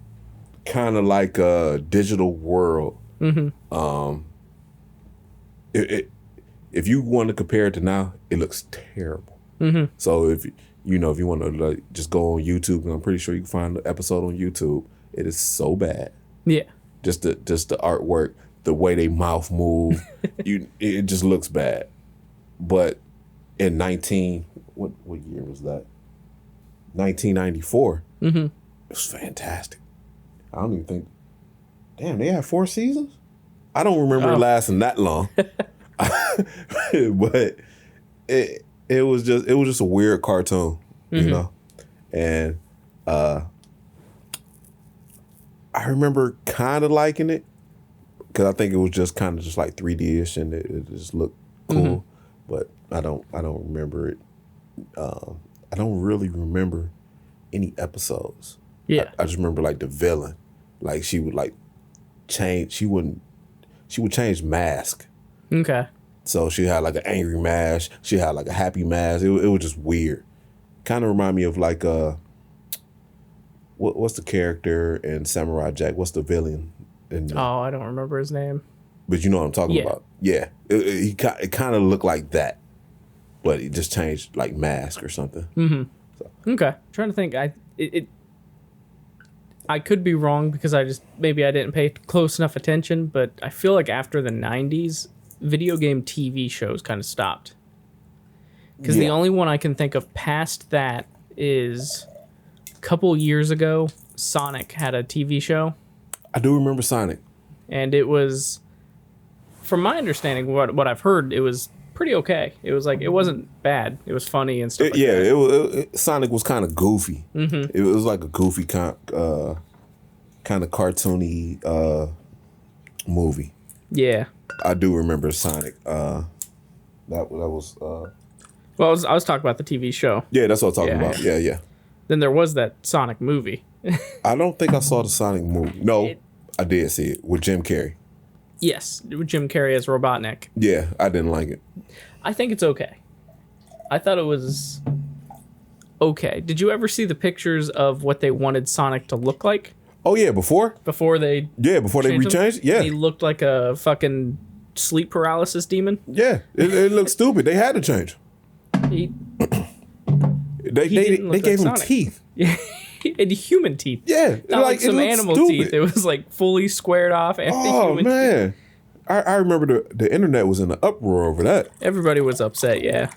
kind of like a digital world. If you want to compare it to now, it looks terrible. So if you want to just go on YouTube, and I'm pretty sure you can find the episode on YouTube. It is so bad. Yeah. Just the artwork, the way they mouth move, it just looks bad. But in what year was that? 1994. It was fantastic. I don't even think. Damn, they had 4 seasons. I don't remember it lasting that long. But it was just a weird cartoon, you know, and I remember kind of liking it because I think it was just kind of just like 3D-ish and it just looked cool. But I don't remember it. I don't really remember any episodes. Yeah, I just remember like the villain, like she would like change. She would change mask. Okay. So she had like an angry mask. She had like a happy mask. It was just weird. Kind of remind me of like what's the character in Samurai Jack? What's the villain? I don't remember his name. But you know what I'm talking about. Yeah. It kind of looked like that, but he just changed like mask or something. So. Okay. I'm trying to think. I could be wrong because maybe I didn't pay close enough attention, but I feel like after the 90s, video game TV shows kind of stopped. Because the only one I can think of past that is a couple years ago, Sonic had a TV show. I do remember Sonic. And it was, from my understanding, what I've heard, it was pretty okay. It was like, it wasn't bad. It was funny and stuff like that. Sonic was kind of goofy. It was like a goofy kind of cartoony movie. Yeah. I do remember Sonic. That was. Well, I was talking about the TV show. Yeah, that's what I'm talking about. Yeah. Then there was that Sonic movie. I don't think I saw the Sonic movie. No, I did see it with Jim Carrey. Yes, with Jim Carrey as Robotnik. Yeah, I didn't like it. I think it's okay. I thought it was okay. Did you ever see the pictures of what they wanted Sonic to look like? Oh yeah, before they rechanged. Yeah, he looked like a fucking sleep paralysis demon. Yeah, it looked stupid. They had to change. They gave him teeth. Yeah, and human teeth. Yeah, not like some animal stupid. teeth. It was like fully squared off. And human man, teeth. I remember the internet was in an uproar over that. Everybody was upset. Yeah.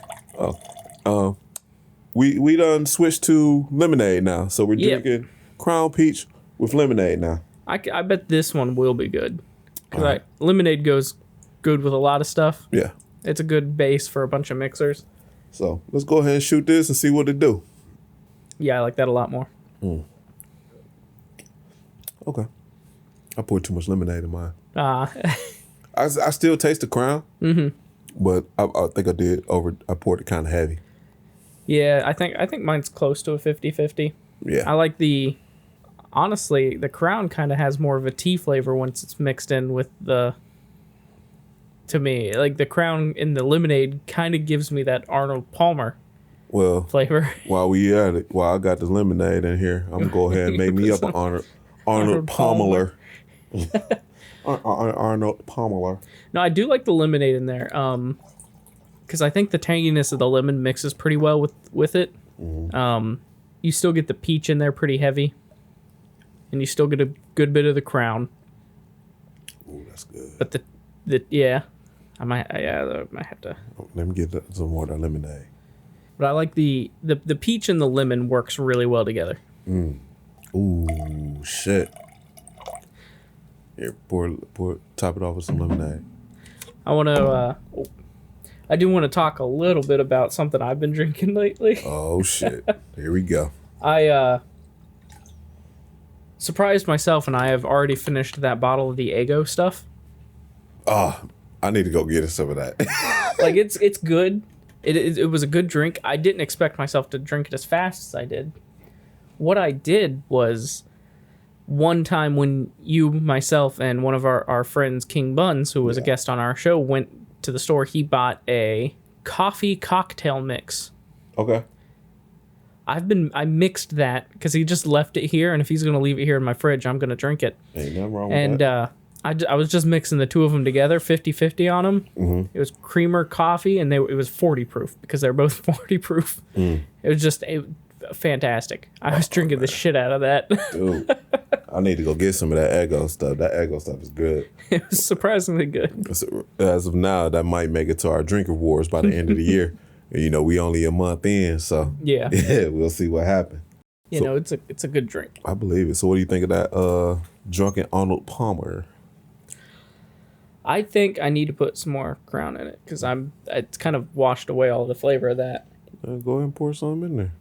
We done switched to lemonade now, so we're drinking Crown Peach with lemonade now. I bet this one will be good because lemonade goes good with a lot of stuff. Yeah, it's a good base for a bunch of mixers. So let's go ahead and shoot this and see what it do. Yeah, I like that a lot more. Okay, I poured too much lemonade in mine. I still taste the Crown, but I think I did I poured it kind of heavy. Yeah, I think mine's close to a 50-50. Yeah, I like honestly, the Crown kind of has more of a tea flavor once it's mixed in with to me, like the Crown in the lemonade kind of gives me that Arnold Palmer flavor. While we at it, while I got the lemonade in here, I'm gonna go ahead and make me up an Arnold Palmer. Arnold Palmer. No, I do like the lemonade in there. Because I think the tanginess of the lemon mixes pretty well with it. You still get the peach in there pretty heavy, and you still get a good bit of the Crown. Ooh, that's good. But I might have to. Let me get some more of that lemonade. But I like the peach and the lemon works really well together. Ooh, shit. Here, top it off with some lemonade. I do want to talk a little bit about something I've been drinking lately. Oh shit! Here we go. I surprised myself, and I have already finished that bottle of the Eggo stuff. Oh, I need to go get some of that. Like it's good. It was a good drink. I didn't expect myself to drink it as fast as I did. What I did was, one time when you, myself, and one of our friends, King Buns, who was a guest on our show, went to the store, he bought a coffee cocktail mix. Okay. I mixed that because he just left it here, and if he's going to leave it here in my fridge, I'm going to drink it. Ain't nothing wrong with that. I was just mixing the two of them together, 50-50 on them. Mm-hmm. It was creamer coffee, and it was 40 proof because they're both 40 proof. It was just fantastic. I was drinking the shit out of that. Dude, I need to go get some of that Eggo stuff. That Eggo stuff is good. It was surprisingly good. So, as of now, that might make it to our drink awards by the end of the year. You know, we only a month in, so yeah, we'll see what happens. You know, it's a good drink. I believe it. So, what do you think of that drunken Arnold Palmer? I think I need to put some more Crown in it because it's kind of washed away all the flavor of that. Go ahead and pour some in there.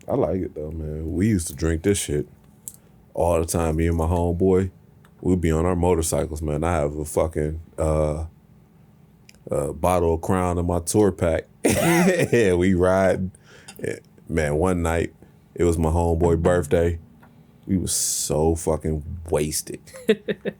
I like it though, man. We used to drink this shit all the time. Me and my homeboy, we'd be on our motorcycles, man. I have a fucking bottle of Crown in my tour pack. Yeah, we ride. Man, one night, it was my homeboy birthday. We was so fucking wasted.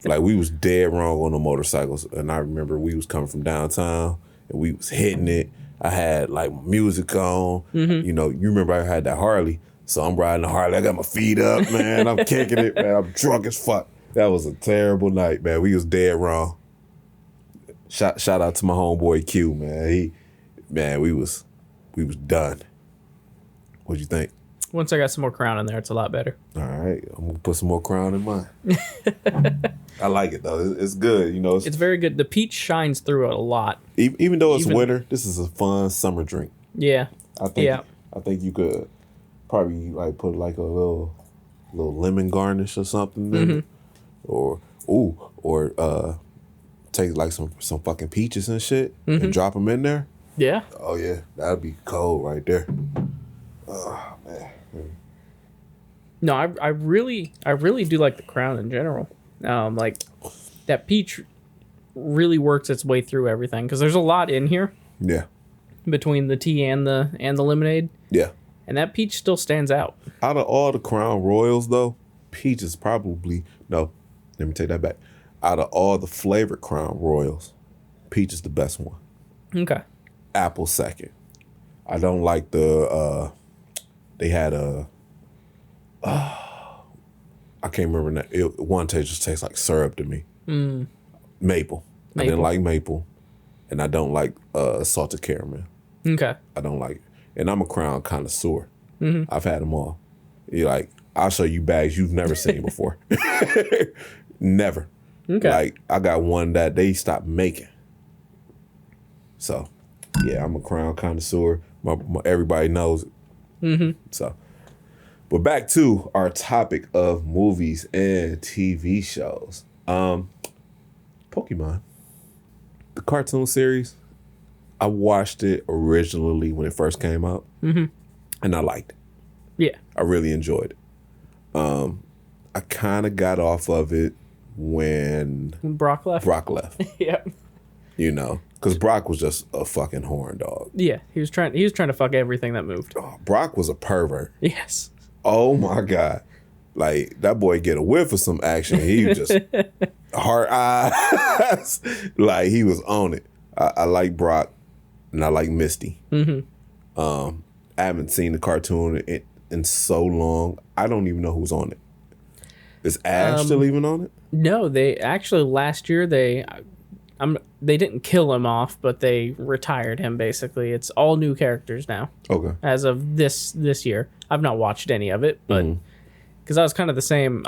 Like, we was dead wrong on the motorcycles. And I remember we was coming from downtown, and we was hitting it. I had, like, music on. Mm-hmm. You know, you remember I had that Harley. So I'm riding the Harley. I got my feet up, man. I'm kicking it, man. I'm drunk as fuck. That was a terrible night, man. We was dead wrong. Shout out to my homeboy Q, man. We was done. What'd you think? Once I got some more Crown in there, it's a lot better. All right, I'm gonna put some more Crown in mine. I like it though. It's good. You know, it's very good. The peach shines through it a lot. Even though it's winter, this is a fun summer drink. Yeah. I think you could probably like put like a little lemon garnish or something in it. Or take like some fucking peaches and shit and drop them in there. Yeah. Oh yeah, that'd be cold right there. Oh man. No, I really do like the Crown in general. Like that peach really works its way through everything because there's a lot in here. Yeah. Between the tea and the lemonade. Yeah. And that peach still stands out. Out of all the Crown Royals though, peach is probably let me take that back. Out of all the flavored Crown Royals, peach is the best one. Okay. Apple second. I don't like the they had I can't remember that. One just tastes like syrup to me. Maple. I didn't like maple. And I don't like salted caramel. Okay. I don't like it. And I'm a Crown connoisseur. I've had them all. You're like, I'll show you bags you've never seen before. Never. Okay. Like, I got one that they stopped making. So, yeah, I'm a crown connoisseur. Everybody knows it. So, but back to our topic of movies and TV shows. Pokemon, the cartoon series, I watched it originally when it first came out, and I liked it. Yeah. I really enjoyed it. I kind of got off of it when Brock left. Yeah. You know, because Brock was just a fucking horn dog. Yeah, he was trying to fuck everything that moved. Oh, Brock was a pervert. Yes. Oh my God. Like, that boy get a whiff of some action. He was just hard eyes. Like, he was on it. I like Brock and I like Misty. I haven't seen the cartoon in so long. I don't even know who's on it. Is Ash still even on it? No, they actually last year they didn't kill him off, but they retired him basically. It's all new characters now. Okay. As of this year. I've not watched any of it, but because I was kind of the same.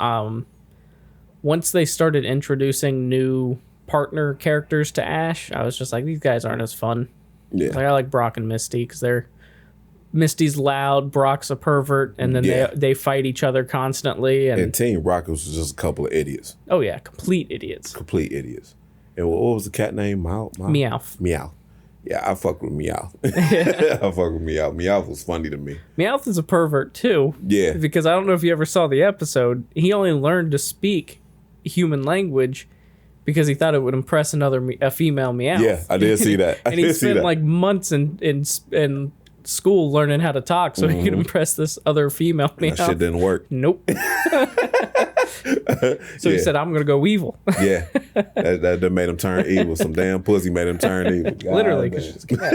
Once they started introducing new partner characters to Ash, I was just like, these guys aren't as fun. Yeah. Like, I like Brock and Misty because Misty's loud, Brock's a pervert, and then they fight each other constantly. And Team Rocket was just a couple of idiots. Oh yeah, complete idiots. Complete idiots. And what was the cat name? Meowth. Meow. Yeah, I fuck with Meowth. I fuck with Meowth. Meowth was funny to me. Meowth is a pervert too. Yeah. Because I don't know if you ever saw the episode. He only learned to speak human language because he thought it would impress a female Meowth. Yeah, I did see that. And he spent like months in school learning how to talk so he could impress this other female Meowth. That shit didn't work. Nope. So he said, I'm going to go evil. Yeah. That made him turn evil. Some damn pussy made him turn evil. God Literally, because she's a cat.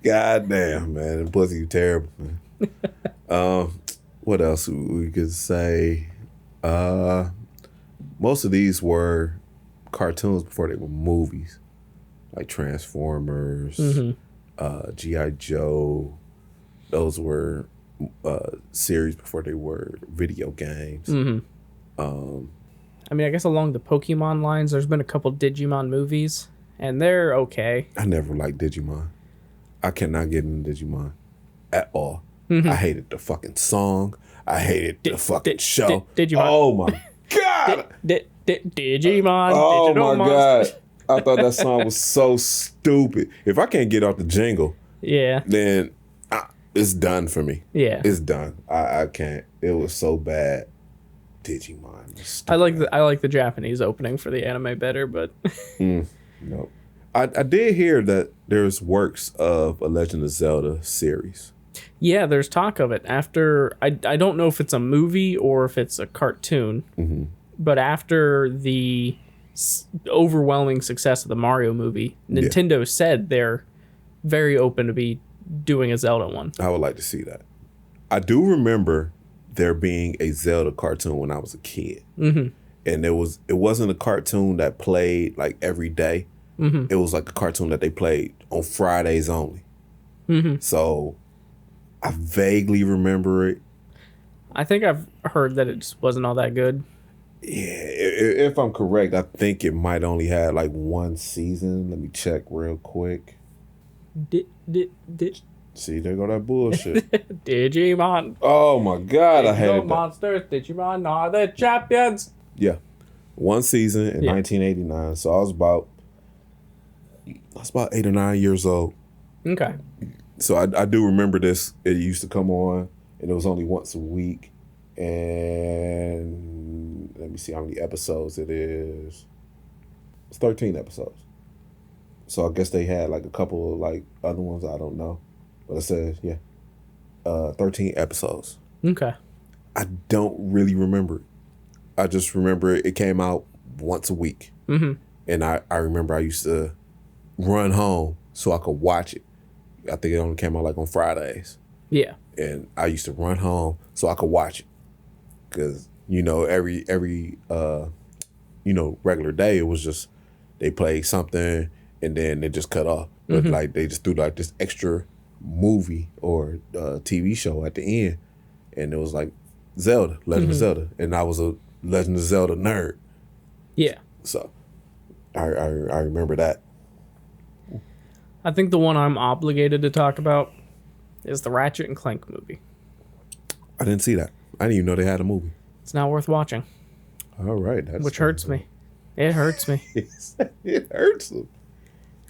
God damn, man. That pussy terrible, man. What else we could say? Most of these were cartoons before they were movies. Like Transformers, G.I. Joe. Those were series before they were video games. I mean, I guess along the Pokemon lines, there's been a couple Digimon movies, and they're okay. I never liked Digimon. I cannot get into Digimon at all. I hated the fucking song. I hated the fucking show. Digimon. Oh my God. Digimon. Oh Digital my monsters. God. I thought that song was so stupid. If I can't get off the jingle, Yeah. then it's done for me. Yeah. It's done. I can't. It was so bad. Digimon. I like the Japanese opening for the anime better, but No. I did hear that there's works of a Legend of Zelda series. yeah, there's talk of it. After I don't know if it's a movie or if it's a cartoon, but after the overwhelming success of the Mario movie, Nintendo said they're very open to be doing a Zelda one. I would like to see that. I do remember there being a Zelda cartoon when I was a kid, and it wasn't a cartoon that played like every day. It was like a cartoon that they played on Fridays only. So I vaguely remember it. I think I've heard that it just wasn't all that good. Yeah, if I'm correct, I think it might only had like one season. Let me check real quick. See, there go that bullshit. Digimon. Oh my God, I hated that. Monsters. Digimon are the champions. Yeah, one season in 1989. So I was about 8 or 9 years old. Okay. So I do remember this. It used to come on, and it was only once a week. And let me see how many episodes it is. It's 13 episodes. So I guess they had like a couple of like other ones. I don't know. But it says, 13 episodes. Okay. I don't really remember it. I just remember it came out once a week. And I remember I used to run home so I could watch it. I think it only came out like on Fridays. Yeah. And I used to run home so I could watch it. Because, every regular day, it was just, they played something and then they just cut off. But like, they just threw like this extra movie or TV show at the end, and it was like Zelda, Legend of Zelda, and I was a Legend of Zelda nerd. Yeah. So I remember that. I think the one I'm obligated to talk about is the Ratchet and Clank movie. I didn't see that. I didn't even know they had a movie. It's not worth watching. All right. Which hurts me. It hurts me. It hurts them.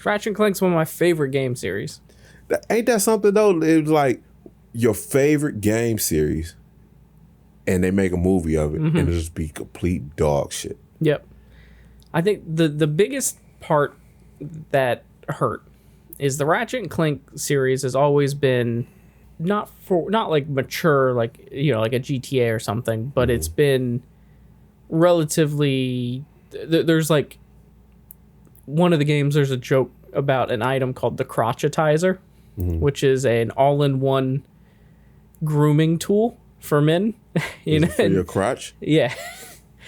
Ratchet and Clank's one of my favorite game series. Ain't that something, though? It was like your favorite game series, and they make a movie of it, and it just be complete dog shit. Yep. I think the biggest part that hurt is the Ratchet and Clank series has always been not like mature, like, you know, like a GTA or something, but it's been relatively. There's like one of the games. There's a joke about an item called the crotchetizer, which is an all-in-one grooming tool for men. You know, for your crotch. Yeah.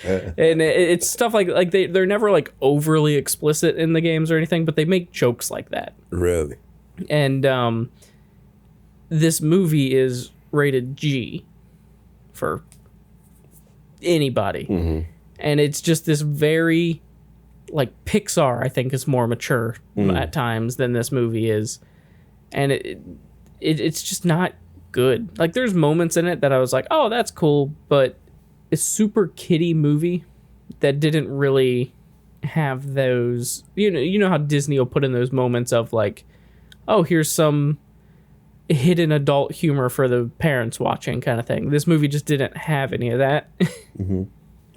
And it's stuff like they're never like overly explicit in the games or anything, but they make jokes like that. Really? And this movie is rated G for anybody. And it's just this very, like, Pixar, I think, is more mature at times than this movie is. And it's just not good. Like, there's moments in it that I was like, oh, that's cool, but it's super kiddie movie that didn't really have those, you know how Disney will put in those moments of like, oh, here's some hidden adult humor for the parents watching kind of thing. This movie just didn't have any of that.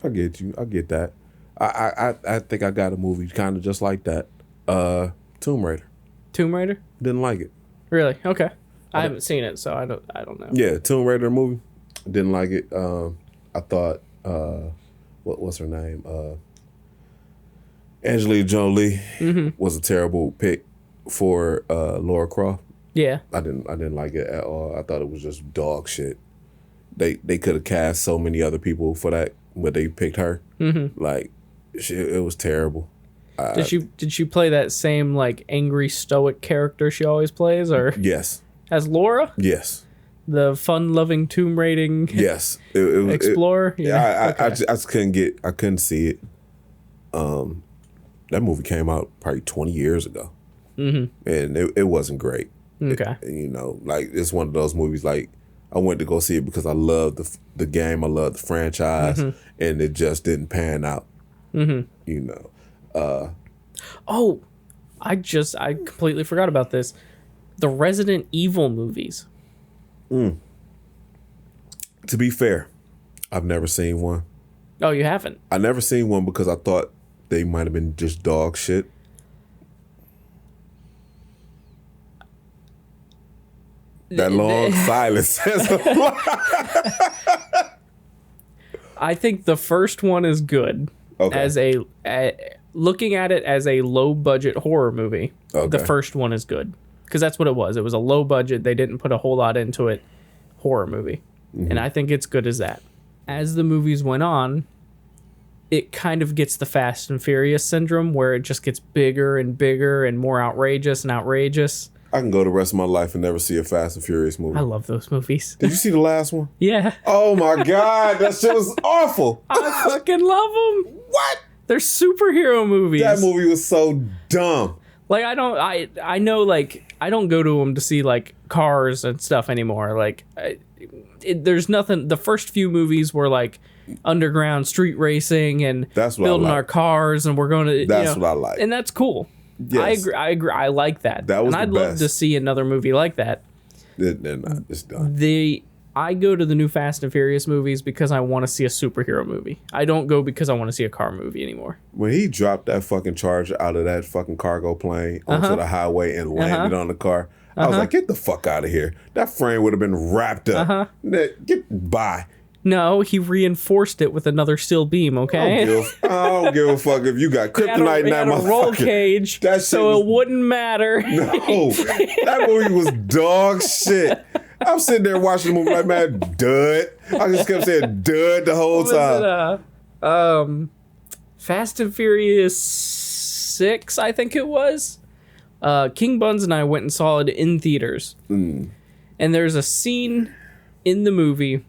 I get you. I get that. I think I got a movie kind of just like that. Tomb Raider. Tomb Raider? Didn't like it. Really? Okay. I haven't seen it, so I don't know. Yeah, Tomb Raider movie. Didn't like it. I thought, what's her name? Angelina Jolie was a terrible pick for Laura Croft. Yeah, I didn't like it at all. I thought it was just dog shit. They could have cast so many other people for that, but they picked her. Like, it was terrible. Did she play that same like angry stoic character she always plays, or yes, as Laura? Yes. The fun-loving tomb raiding explorer. I just couldn't see it. That movie came out probably 20 years ago, and it wasn't great. Okay, you know, like it's one of those movies. Like I went to go see it because I love the game, I love the franchise, and it just didn't pan out. You know. I completely forgot about this. The Resident Evil movies. To be fair, I've never seen one. Oh, you haven't? I never seen one because I thought they might have been just dog shit. That long silence says a lot. I think the first one is good. Okay. As looking at it as a low budget horror movie, the first one is good. Because that's what it was. It was a low budget. They didn't put a whole lot into it. Horror movie. And I think it's good as that. As the movies went on, it kind of gets the Fast and Furious syndrome where it just gets bigger and bigger and more outrageous and outrageous. I can go the rest of my life and never see a Fast and Furious movie. I love those movies. Did you see the last one? Yeah. Oh my God. That shit was awful. I fucking love them. What? They're superhero movies. That movie was so dumb. Like, I know, like, I don't go to them to see, like, cars and stuff anymore. Like, there's nothing. The first few movies were, like, underground street racing and building our cars, and we're going to, that's what I like. And that's cool. Yes. I agree. I like that. That was and I'd love to see another movie like that. They're not. It's done. I go to the new Fast and Furious movies because I want to see a superhero movie. I don't go because I want to see a car movie anymore. When he dropped that fucking Charger out of that fucking cargo plane onto the highway and landed on the car, I was like, get the fuck out of here. That frame would have been wrapped up. Get by. No, he reinforced it with another steel beam, okay? I don't give a fuck if you got kryptonite in that motherfucker. Roll cage, so it wouldn't matter. No, that movie was dog shit. I'm sitting there watching the movie like, man, dud. I just kept saying dud the whole time. Fast and Furious 6, I think it was. King Buns and I went and saw it in theaters. And there's a scene in the movie,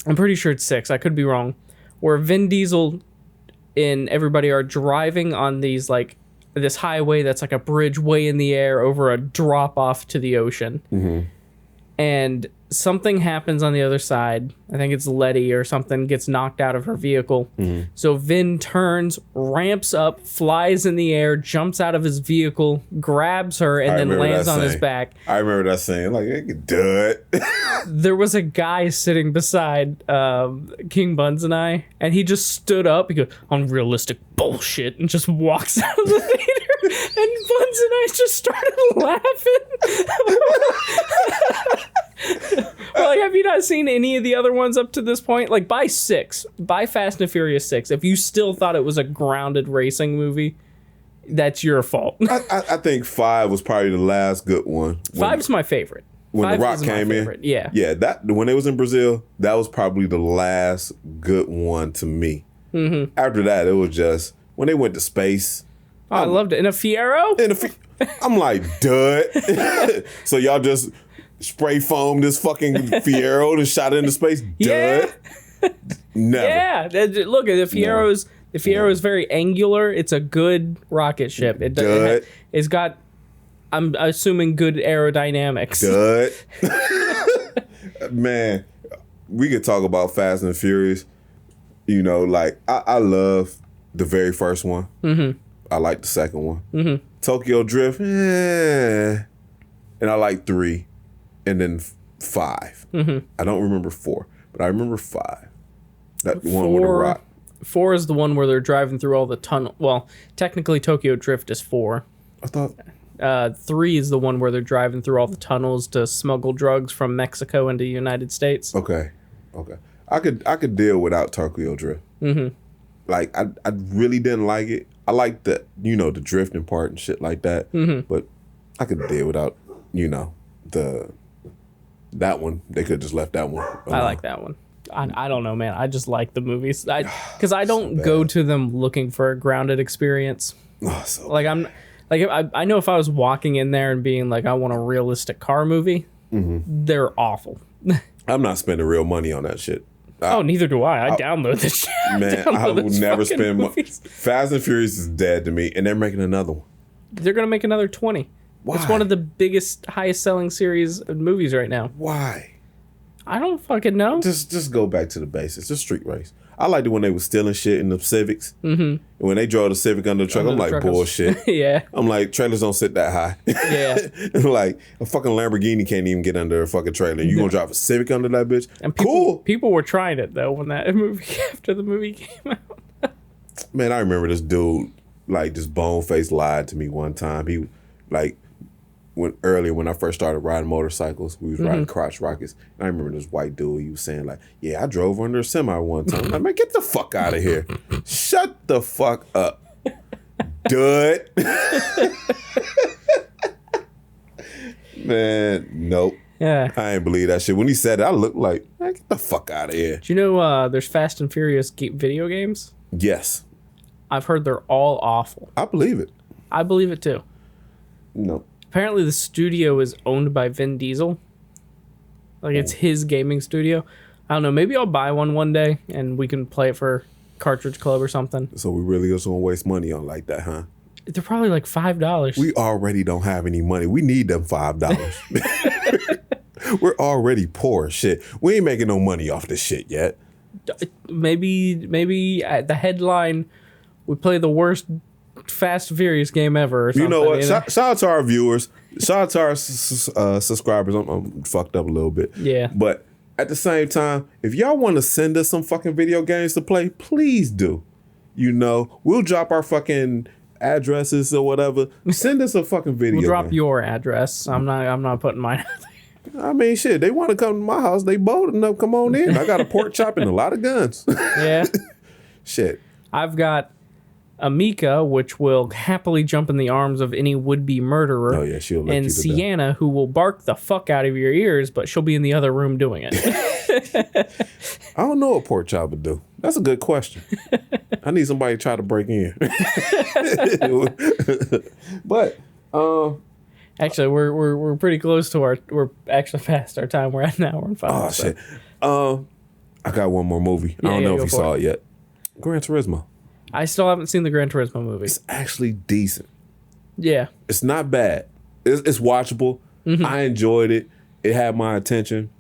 I'm pretty sure it's 6, I could be wrong, where Vin Diesel and everybody are driving on these, like, this highway that's like a bridge way in the air over a drop off to the ocean. And something happens on the other side. I think it's Letty or something gets knocked out of her vehicle. So Vin turns, ramps up, flies in the air, jumps out of his vehicle, grabs her, and then lands on his back. I remember that saying, like, I could do it. There was a guy sitting beside King Buns and I, and he just stood up. He goes, unrealistic bullshit, and just walks out of the theater. And Buns and I just started laughing. Well, like, have you not seen any of the other ones up to this point? Like, by Fast and Furious 6, if you still thought it was a grounded racing movie, that's your fault. I think 5 was probably the last good one. 5's my favorite. When The Rock came in. Yeah. Yeah, that when it was in Brazil, that was probably the last good one to me. After that, it was just, when they went to space. Oh, I loved it. In a Fiero? I'm like, duh. So y'all just spray foamed this fucking Fiero and shot it into space? Yeah. Duh. Never. Yeah. Look, the Fiero is very angular. It's a good rocket ship. It's got, I'm assuming, good aerodynamics. Duh. Man, we could talk about Fast and Furious. You know, like, I love the very first one. I like the second one. Tokyo Drift, and I like 3, and then 5. I don't remember 4, but I remember 5. That one with The Rock. 4 is the one where they're driving through all the tunnel. Well, technically Tokyo Drift is 4. I thought 3 is the one where they're driving through all the tunnels to smuggle drugs from Mexico into the United States. Okay. I could deal without Tokyo Drift. Like, I really didn't like it. I like the drifting part and shit like that. But I could deal without, that one. They could have just left that one alone. I like that one. I don't know, man. I just like the movies. Because I don't go to them looking for a grounded experience. Like, I know if I was walking in there and being like, I want a realistic car movie, they're awful. I'm not spending real money on that shit. Neither do I. I download this shit. Man, I will never spend money. Fast and Furious is dead to me, and they're making another one. They're going to make another 20. Why? It's one of the biggest, highest selling series of movies right now. Why? I don't fucking know. Just go back to the basics. Just street race. I liked it when they were stealing shit in the Civics. And when they drove the Civic under the truck, I'm like, bullshit. Yeah. I'm like, trailers don't sit that high. Yeah. Like, a fucking Lamborghini can't even get under a fucking trailer. You gonna drive a Civic under that bitch? And cool. People were trying it, though, when that movie, after the movie came out. Man, I remember this dude, like, this bone-faced lied to me one time. He, like, when I first started riding motorcycles, we was riding crotch rockets. And I remember this white dude, he was saying, like, yeah, I drove under a semi one time. I'm like, man, get the fuck out of here. Shut the fuck up. Dude. Man, nope. Yeah. I ain't believe that shit. When he said it, I looked like, man, get the fuck out of here. Do you know there's Fast and Furious video games? Yes. I've heard they're all awful. I believe it. I believe it, too. No. Apparently the studio is owned by Vin Diesel. Like, it's his gaming studio. I don't know. Maybe I'll buy one day and we can play it for Cartridge Club or something. So we really just gonna waste money on like that, huh? They're probably like $5. We already don't have any money. We need them $5. We're already poor. Shit. We ain't making no money off this shit yet. Maybe at the headline, we play the worst Fast and Furious game ever or something. You know what? Shout out to our viewers. Shout out to our subscribers. I'm fucked up a little bit. Yeah. But at the same time, if y'all want to send us some fucking video games to play, please do. We'll drop our fucking addresses or whatever. Send us a fucking video. We'll drop your address. I'm not putting mine out there. I mean, shit, they want to come to my house. They bold enough. Come on in. I got a pork chop and a lot of guns. Yeah. Shit. I've got Amika, which will happily jump in the arms of any would-be murderer. Oh, yeah, she'll let and you to Sienna, who will bark the fuck out of your ears, but she'll be in the other room doing it. I don't know what pork chop would do. That's a good question. I need somebody to try to break in. But Actually, we're pretty close to we're actually past our time. We're at an hour and 5. Oh shit. I got one more movie. Yeah, I don't know if go you for saw it. it yet. Gran Turismo. I still haven't seen the Gran Turismo movie. It's actually decent. Yeah. It's not bad. It's watchable. I enjoyed it. It had my attention.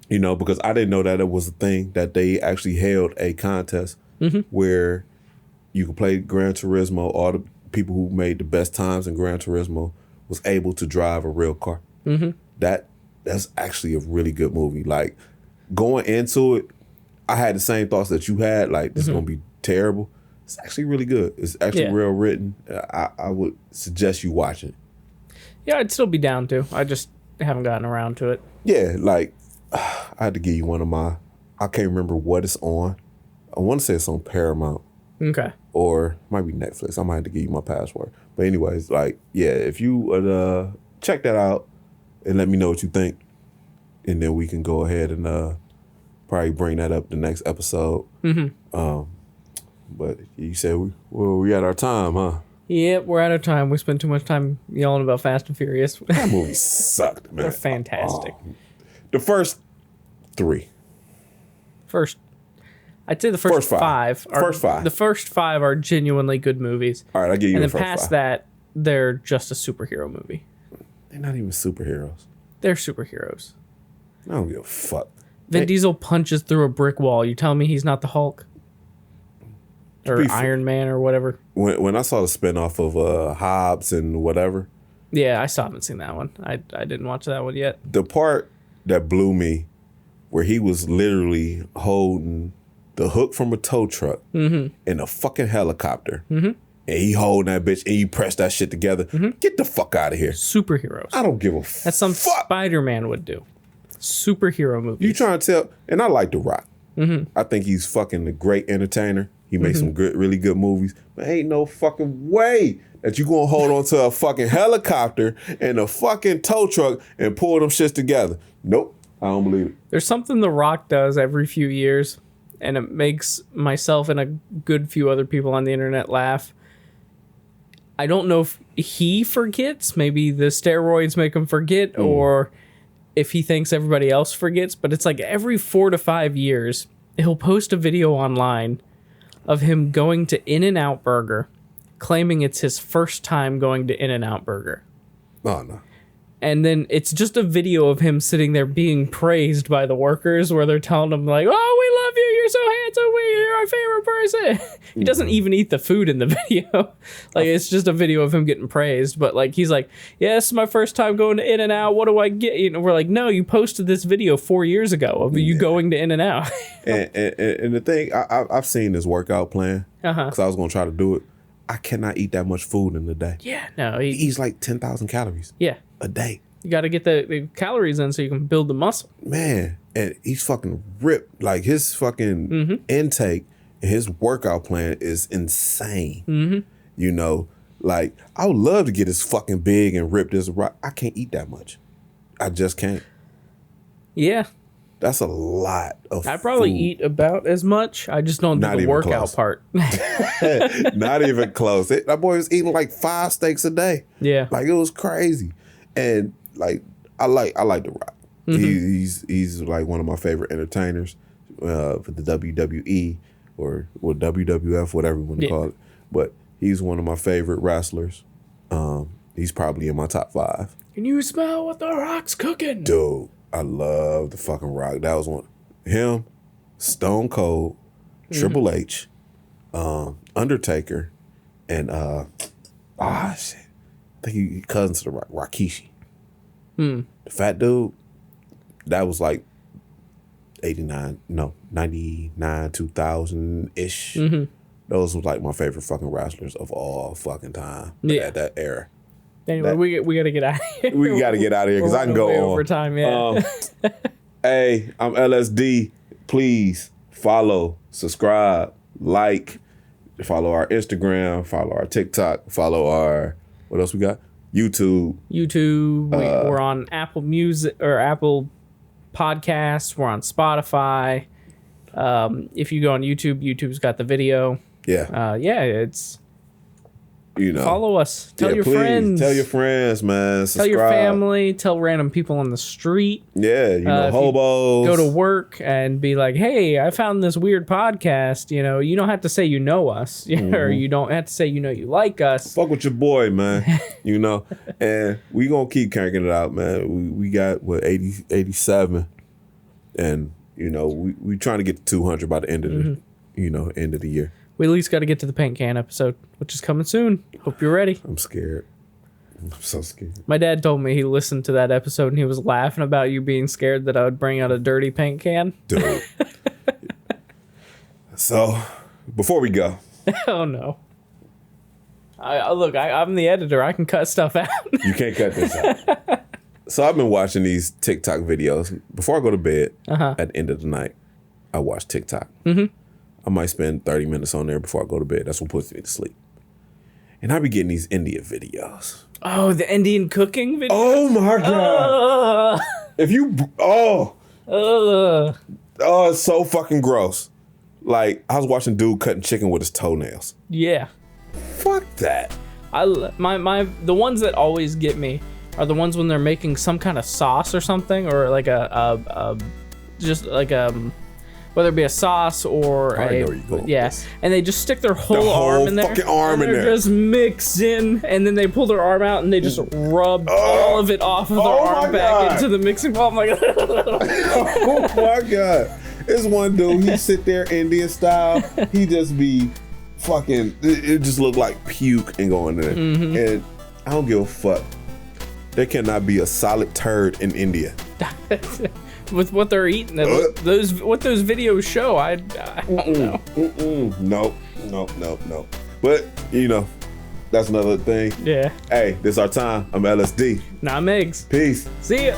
Because I didn't know that it was a thing that they actually held a contest where you could play Gran Turismo. All the people who made the best times in Gran Turismo was able to drive a real car. That's actually a really good movie. Like going into it, I had the same thoughts that you had. Like this is gonna be terrible. It's actually really good. It's actually real written. I would suggest you watch it. Yeah, I'd still be down to. I just haven't gotten around to it. Yeah, like I had to give you one of my. I can't remember what it's on. I want to say it's on Paramount. Okay. Or it might be Netflix. I might have to give you my password. But anyways, like, yeah, if you would check that out and let me know what you think, and then we can go ahead and probably bring that up the next episode. But you said we at our time, huh? Yep, we're out of time. We spent too much time yelling about Fast and Furious. That movie sucked, man. They're fantastic. The first 3. I'd say the first five. First 5. The first 5 are genuinely good movies. All right, I'll give you and the then first past 5. that, they're just a superhero movie. They're not even superheroes. They're superheroes. I don't give a fuck. Vin Diesel punches through a brick wall. You telling me he's not the Hulk? Or Iron Man or whatever? When I saw the spinoff of Hobbs and whatever. Yeah, I still haven't seen that one. I didn't watch that one yet. The part that blew me, where he was literally holding the hook from a tow truck in a fucking helicopter, and he holding that bitch, and you press that shit together. Get the fuck out of here. Superheroes. I don't give a fuck. That's something Spider-Man would do. Superhero movies. You trying to tell? And I like The Rock. I think he's fucking a great entertainer. He makes some good, really good movies. But ain't no fucking way that you gonna hold on to a fucking helicopter and a fucking tow truck and pull them shits together. Nope. I don't believe it. There's something The Rock does every few years, and it makes myself and a good few other people on the internet laugh. I don't know if he forgets. Maybe the steroids make him forget, or if he thinks everybody else forgets. But it's like every 4 to 5 years, he'll post a video online of him going to In-N-Out Burger, claiming it's his first time going to In-N-Out Burger. Oh, no. And then it's just a video of him sitting there being praised by the workers, where they're telling him like, "Oh, we love you. You're so handsome. You're our favorite person." He doesn't even eat the food in the video. Like, it's just a video of him getting praised. But like, he's like, "Yeah, this is my first time going to In-N-Out. What do I get?" We're like, "No, you posted this video 4 years ago of you going to In-N-Out." and the thing, I've seen this workout plan because I was gonna try to do it. I cannot eat that much food in a day. Yeah, no, He eats like 10,000 calories. Yeah, a day. You got to get the calories in so you can build the muscle. Man, and he's fucking ripped. Like his fucking intake and his workout plan is insane. Like I would love to get as fucking big and ripped as a rock. I can't eat that much. I just can't. Yeah. That's a lot of I probably food. eat about as much. I just don't do the workout part. Not even close. That boy was eating like 5 steaks a day. Yeah. Like it was crazy. And like I like The Rock. He's like one of my favorite entertainers for the WWE or WWF, whatever you want to call it. But he's one of my favorite wrestlers. He's probably in my top 5. Can you smell what The Rock's cooking? Dude, I love the fucking Rock. That was one. Him, Stone Cold, Triple H, Undertaker, and shit. I think he cousins to the Rock, Rikishi. The fat dude, that was like 99, 2000-ish. Those were like my favorite fucking wrestlers of all fucking time at that era. Anyway, we got to get out of here. We got to get out of here because I can go way on. Over time, yeah. Hey, I'm LSD. Please follow, subscribe, like, follow our Instagram, follow our TikTok, follow our, what else we got? YouTube. We're on Apple Music or Apple Podcasts. We're on Spotify. If you go on YouTube, YouTube's got the video. Yeah. It's Follow us. Tell your friends. Tell your friends, man. Subscribe. Tell your family. Tell random people on the street. Yeah, hobos. Go to work and be like, hey, I found this weird podcast. You don't have to say you know us, or you don't have to say you like us. Fuck with your boy, man. And we gonna keep cranking it out, man. We got 87, and we trying to get to 200 by the end of the end of the year. We at least got to get to the paint can episode, which is coming soon. Hope you're ready. I'm scared. I'm so scared. My dad told me he listened to that episode and he was laughing about you being scared that I would bring out a dirty paint can. Dude. So, before we go. Oh, no. I'm the editor. I can cut stuff out. You can't cut this out. So, I've been watching these TikTok videos. Before I go to bed, at the end of the night, I watch TikTok. Mm-hmm. I might spend 30 minutes on there before I go to bed. That's what puts me to sleep. And I be getting these Indian videos. Oh, the Indian cooking videos? Oh, my God. It's so fucking gross. Like, I was watching dude cutting chicken with his toenails. Yeah. Fuck that. The ones that always get me are the ones when they're making some kind of sauce or something, or like whether it be a sauce or and they just stick their whole arm in there. Fucking arm in there. Just mixing, and then they pull their arm out and they just rub all of it off of their arm back into the mixing bowl. I'm like, oh my God. There's one dude, he sit there Indian style, he just be fucking, it just look like puke and going there. Mm-hmm. And I don't give a fuck. There cannot be a solid turd in India. With what they're eating, what those videos show, I don't know. No. But that's another thing. Yeah. Hey, this is our time. I'm LSD. Nah, I'm Eggs. Peace. See ya.